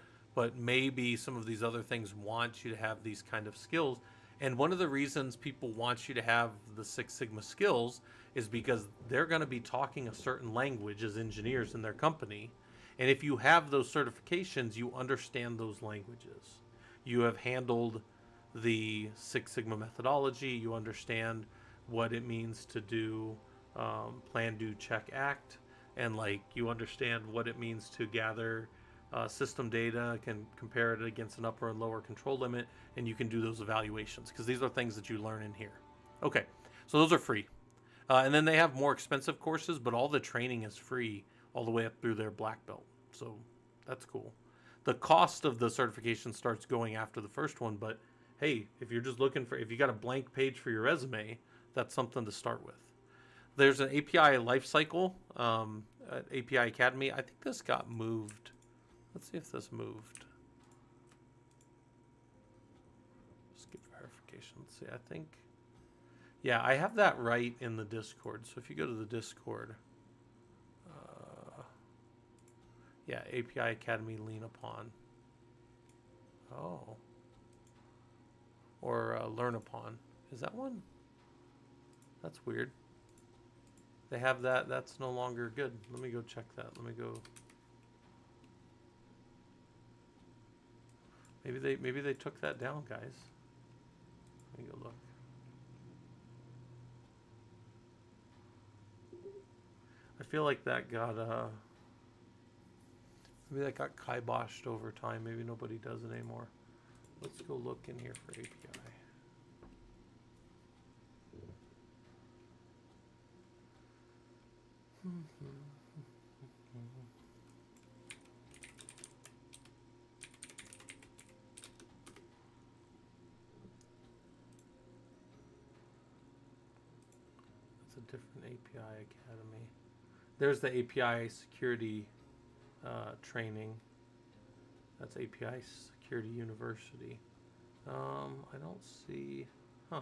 maybe some of these other things want you to have these kind of skills. And one of the reasons people want you to have the Six Sigma skills is because they're going to be talking a certain language as engineers in their company. And if you have those certifications, you understand those languages. You have handled the Six Sigma methodology. You understand what it means to do plan, do, check, act. And like you understand what it means to gather system data, can compare it against an upper and lower control limit, and you can do those evaluations because these are things that you learn in here. Okay, so those are free. And then they have more expensive courses, but all the training is free all the way up through their black belt. So that's cool. The cost of the certification starts going after the first one, but hey, if you're just looking for, if you got a blank page for your resume, that's something to start with. There's an API lifecycle at API Academy. I think this got moved. Let's see if this moved. Skip verification. Let's see. I think. Yeah, I have that right in the Discord. So if you go to the Discord, yeah, API Academy Lean Upon. Oh. Or Learn Upon. Is that one? That's weird. They have that. That's no longer good. Let me go check that. Let me go. Maybe they took that down, guys. Let me go look. I feel like that got maybe that got kiboshed over time. Maybe nobody does it anymore. Let's go look in here for API. That's a different API Academy. There's the API security training. That's API Security University. I don't see. Huh.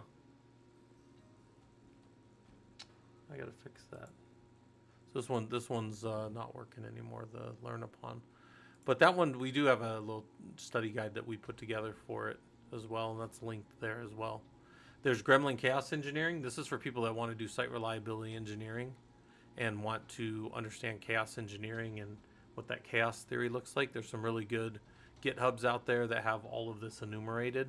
I gotta fix that. So this one's not working anymore. The Learn Upon, but that one we do have a little study guide that we put together for it as well, and that's linked there as well. There's Gremlin Chaos Engineering. This is for people that want to do site reliability engineering and want to understand chaos engineering and what that chaos theory looks like. There's some really good GitHubs out there that have all of this enumerated.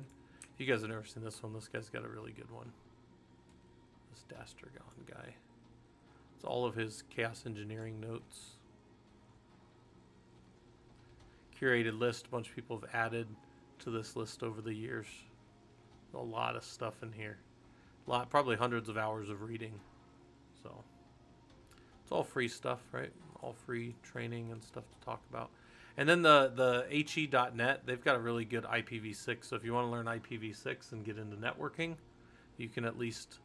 If you guys have never seen this one, this guy's got a really good one. This Dastragon guy. It's all of his chaos engineering notes. Curated list. A bunch of people have added to this list over the years. A lot of stuff in here. Probably hundreds of hours of reading. So it's all free stuff, right? All free training and stuff to talk about. And then the HE.net, they've got a really good IPv6. So if you want to learn IPv6 and get into networking, you can at least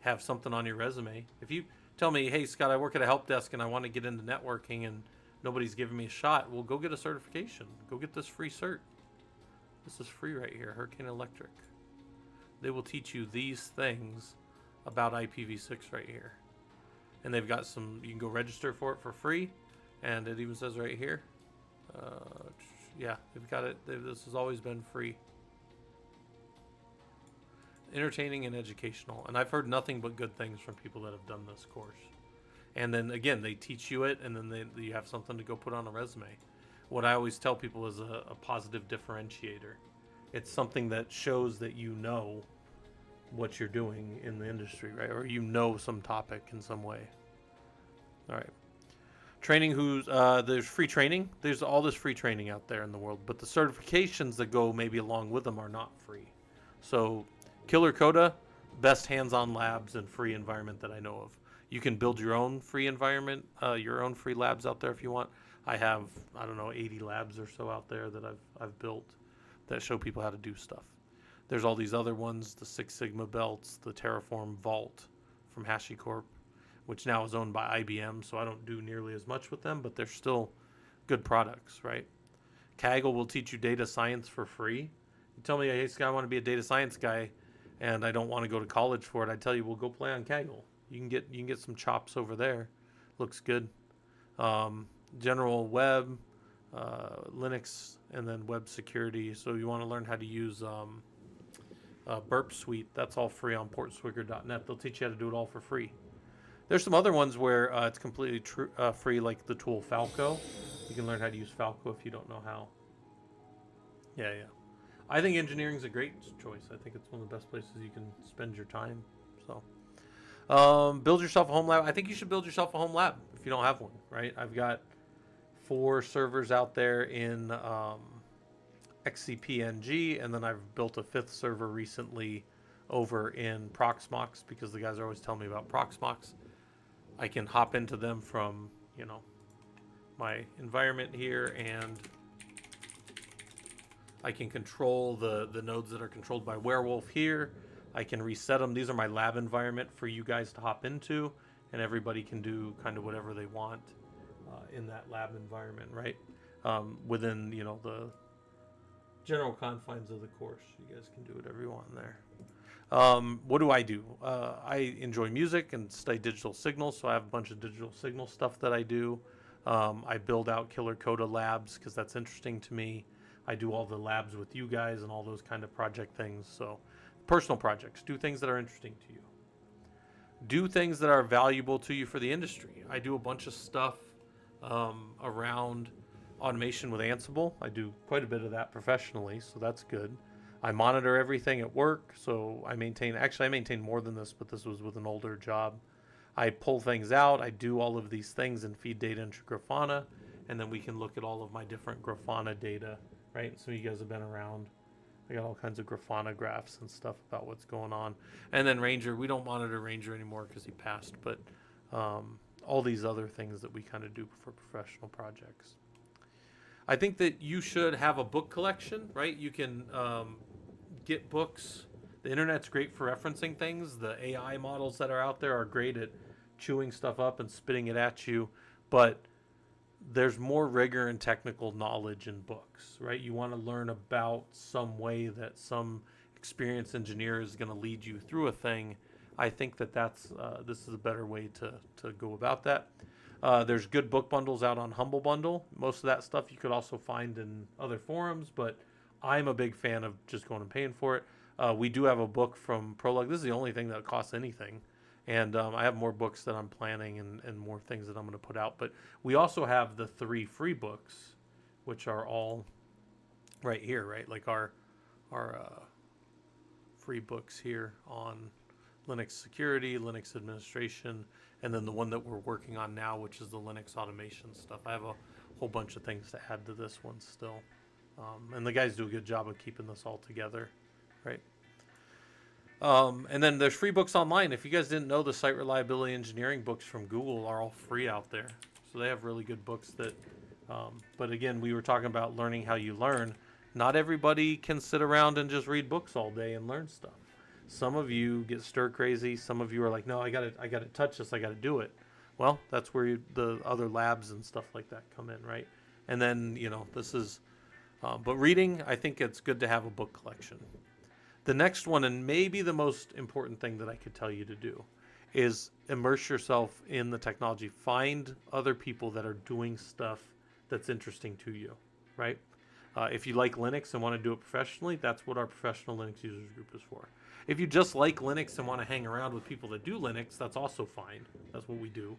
have something on your resume. If you tell me, hey, Scott, I work at a help desk and I want to get into networking and nobody's giving me a shot, well, go get a certification. Go get this free cert. This is free right here, Hurricane Electric. They will teach you these things about IPv6 right here. And they've got some, you can go register for it for free. And it even says right here, yeah, they've got it. This has always been free. Entertaining and educational. And I've heard nothing but good things from people that have done this course. And then again, they teach you it, and then you have something to go put on a resume. What I always tell people is a positive differentiator. It's something that shows that you know what you're doing in the industry, right? Or you know some topic in some way. All right. Training there's free training. There's all this free training out there in the world, but the certifications that go maybe along with them are not free. So Killer Coda, best hands-on labs and free environment that I know of. You can build your own free environment, your own free labs out there if you want. I have, I don't know, 80 labs or so out there that I've built that show people how to do stuff. There's all these other ones, the Six Sigma belts, the Terraform Vault from HashiCorp, which now is owned by IBM, so I don't do nearly as much with them, but they're still good products, right? Kaggle will teach you data science for free. You tell me, hey, Scott, I want to be a data science guy, and I don't want to go to college for it. I tell you, well, go play on Kaggle. You can get some chops over there. Looks good. General web, Linux, and then web security. So you want to learn how to use Burp Suite. That's all free on portswigger.net. They'll teach you how to do it all for free. There's some other ones where it's completely free, like the tool Falco. You can learn how to use Falco if you don't know how. Yeah. I think engineering is a great choice. I think it's one of the best places you can spend your time. So, build yourself a home lab. I think you should build yourself a home lab if you don't have one, right? I've got 4 servers out there in XCP-NG, and then I've built a 5th server recently over in Proxmox because the guys are always telling me about Proxmox. I can hop into them from, my environment here, and I can control the nodes that are controlled by Werewolf here. I can reset them. These are my lab environment for you guys to hop into, and everybody can do kind of whatever they want in that lab environment, right? Within, the general confines of the course. You guys can do whatever you want in there. What do? I enjoy music and study digital signals, so I have a bunch of digital signal stuff that I do. I build out Killer Coda labs because that's interesting to me. I do all the labs with you guys and all those kind of project things. So personal projects, do things that are interesting to you. Do things that are valuable to you for the industry. I do a bunch of stuff around automation with Ansible. I do quite a bit of that professionally, so that's good. I monitor everything at work, so I maintain more than this, but this was with an older job. I pull things out, I do all of these things and feed data into Grafana, and then we can look at all of my different Grafana data, right? So you guys have been around. I got all kinds of Grafana graphs and stuff about what's going on. And then Ranger, we don't monitor Ranger anymore because he passed, but all these other things that we kind of do for professional projects. I think that you should have a book collection, right? You can get books. The internet's great for referencing things. The AI models that are out there are great at chewing stuff up and spitting it at you, but there's more rigor and technical knowledge in books, right? You want to learn about some way that some experienced engineer is going to lead you through a thing. I think that this is a better way to go about that. There's good book bundles out on Humble Bundle. Most of that stuff you could also find in other forums, but I'm a big fan of just going and paying for it. We do have a book from Prolog. This is the only thing that costs anything. And I have more books that I'm planning and more things that I'm going to put out. But we also have the 3 free books, which are all right here, right? Like our free books here on Linux security, Linux administration, and then the one that we're working on now, which is the Linux automation stuff. I have a whole bunch of things to add to this one still. And the guys do a good job of keeping this all together, right? And then there's free books online. If you guys didn't know, the Site Reliability Engineering books from Google are all free out there. So they have really good books that, but again, we were talking about learning how you learn. Not everybody can sit around and just read books all day and learn stuff. Some of you get stir crazy. Some of you are like, no, I gotta touch this. I gotta do it. Well, that's where the other labs and stuff like that come in, right? And then, this is, but reading, I think it's good to have a book collection. The next one, and maybe the most important thing that I could tell you to do, is immerse yourself in the technology. Find other people that are doing stuff that's interesting to you, right? If you like Linux and want to do it professionally, that's what our professional Linux users group is for. If you just like Linux and want to hang around with people that do Linux, that's also fine. That's what we do.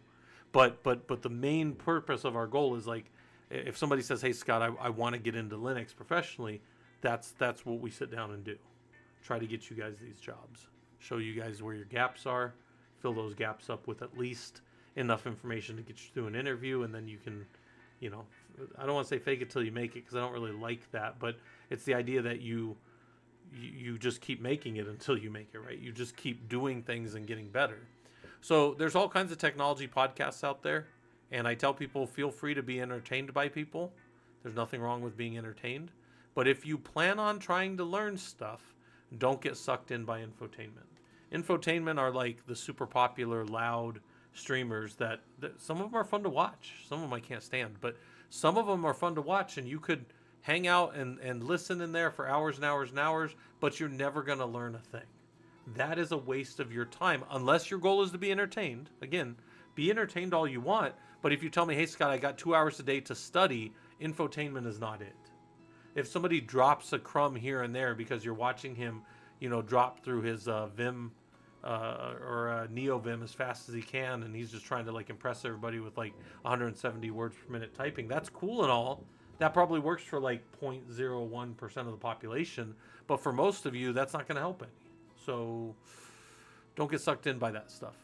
But the main purpose of our goal is like, if somebody says, "Hey Scott, I want to get into Linux professionally," that's what we sit down and do. Try to get you guys these jobs, show you guys where your gaps are, fill those gaps up with at least enough information to get you through an interview, and then you can, you know, I don't want to say fake it till you make it because I don't really like that, but it's the idea that you just keep making it until you make it, right? You just keep doing things and getting better. So there's all kinds of technology podcasts out there, and I tell people, feel free to be entertained by people. There's nothing wrong with being entertained. But if you plan on trying to learn stuff, don't get sucked in by infotainment. Infotainment are like the super popular, loud streamers that some of them are fun to watch. Some of them I can't stand, but some of them are fun to watch, and you could hang out and listen in there for hours and hours and hours, but you're never going to learn a thing. That is a waste of your time, unless your goal is to be entertained. Again, be entertained all you want, but if you tell me, "Hey Scott, I got 2 hours a day to study," infotainment is not it. If somebody drops a crumb here and there because you're watching him, you know, drop through his Vim or NeoVim as fast as he can, and he's just trying to like impress everybody with like 170 words per minute typing, that's cool and all. That probably works for like 0.01% of the population, but for most of you, that's not going to help any. So don't get sucked in by that stuff.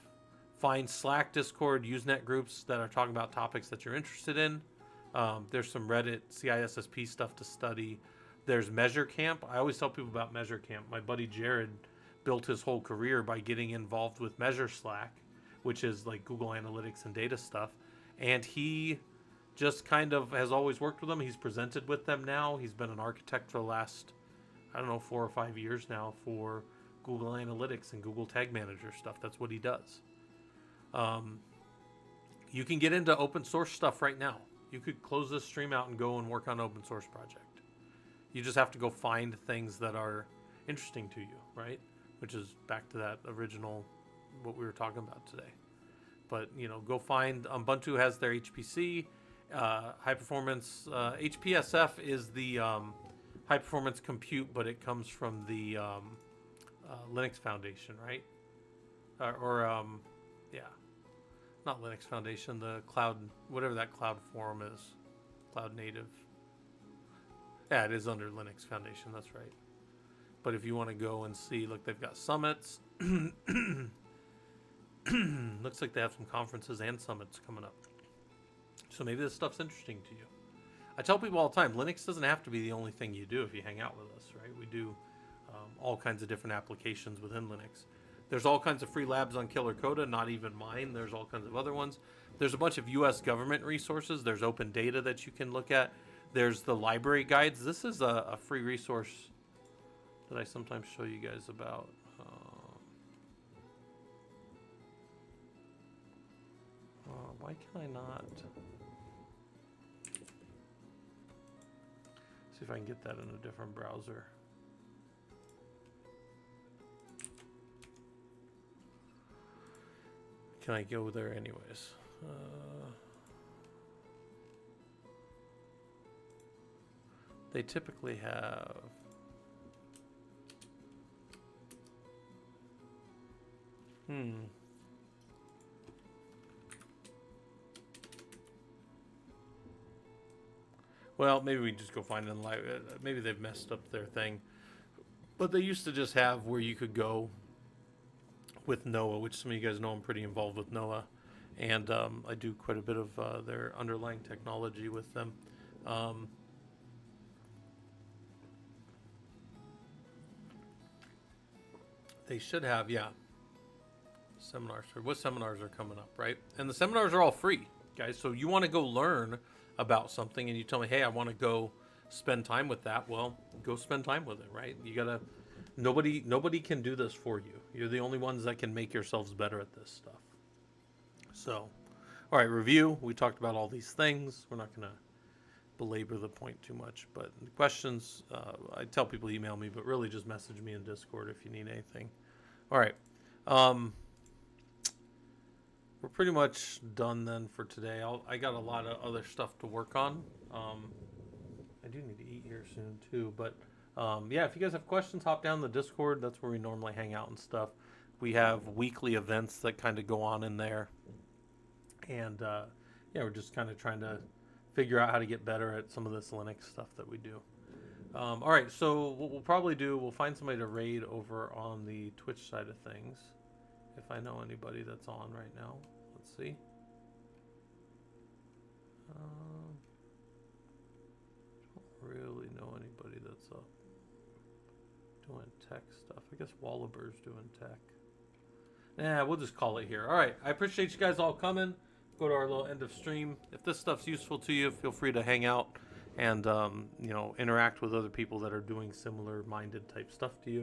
Find Slack, Discord, Usenet groups that are talking about topics that you're interested in. There's some Reddit, CISSP stuff to study. There's Measure Camp. I always tell people about Measure Camp. My buddy Jared built his whole career by getting involved with Measure Slack, which is like Google Analytics and data stuff. And he just kind of has always worked with them. He's presented with them now. He's been an architect for the last, 4 or 5 years now for Google Analytics and Google Tag Manager stuff. That's what he does. You can get into open source stuff right now. You could close this stream out and go and work on an open source project. You just have to go find things that are interesting to you, right? Which is back to that original, what we were talking about today. But, go find, Ubuntu has their HPC, high performance, HPSF is the high performance compute, but it comes from the Linux Foundation, right? Not Linux Foundation, the cloud, whatever that cloud forum is, cloud native. Yeah, it is under Linux Foundation, that's right. But if you want to go and see, look, they've got summits. Looks like they have some conferences and summits coming up. So maybe this stuff's interesting to you. I tell people all the time, Linux doesn't have to be the only thing you do if you hang out with us, right? We do all kinds of different applications within Linux. There's all kinds of free labs on Killer Coda, not even mine. There's all kinds of other ones. There's a bunch of U.S. government resources. There's open data that you can look at. There's the library guides. This is a free resource that I sometimes show you guys about. Why can I not? See if I can get that in a different browser. Can I go there anyways? They typically have... Well, maybe we can just go find it in live. Maybe they've messed up their thing. But they used to just have where you could go with NOAA, which some of you guys know I'm pretty involved with NOAA. And I do quite a bit of their underlying technology with them. They should have, seminars. Or what seminars are coming up, right? And the seminars are all free, guys. So you want to go learn about something and you tell me, hey, I want to go spend time with that. Well, go spend time with it, right? You gotta, nobody can do this for you. You're the only ones that can make yourselves better at this stuff. So, all right, review. We talked about all these things. We're not gonna belabor the point too much, but questions, I tell people email me, but really just message me in Discord if you need anything. All right. We're pretty much done then for today. I got a lot of other stuff to work on. I do need to eat here soon too, but if you guys have questions, hop down the Discord. That's where we normally hang out and stuff. We have weekly events that kind of go on in there. And yeah, we're just kind of trying to figure out how to get better at some of this Linux stuff that we do. All right, so what we'll probably do, we'll find somebody to raid over on the Twitch side of things. If I know anybody that's on right now. Let's see. Don't really know anybody that's up doing tech stuff. I guess Wallaber's doing tech. Yeah, we'll just call it here. All right, I appreciate you guys all coming. Go to our little end of stream. If this stuff's useful to you, feel free to hang out and interact with other people that are doing similar minded type stuff to you.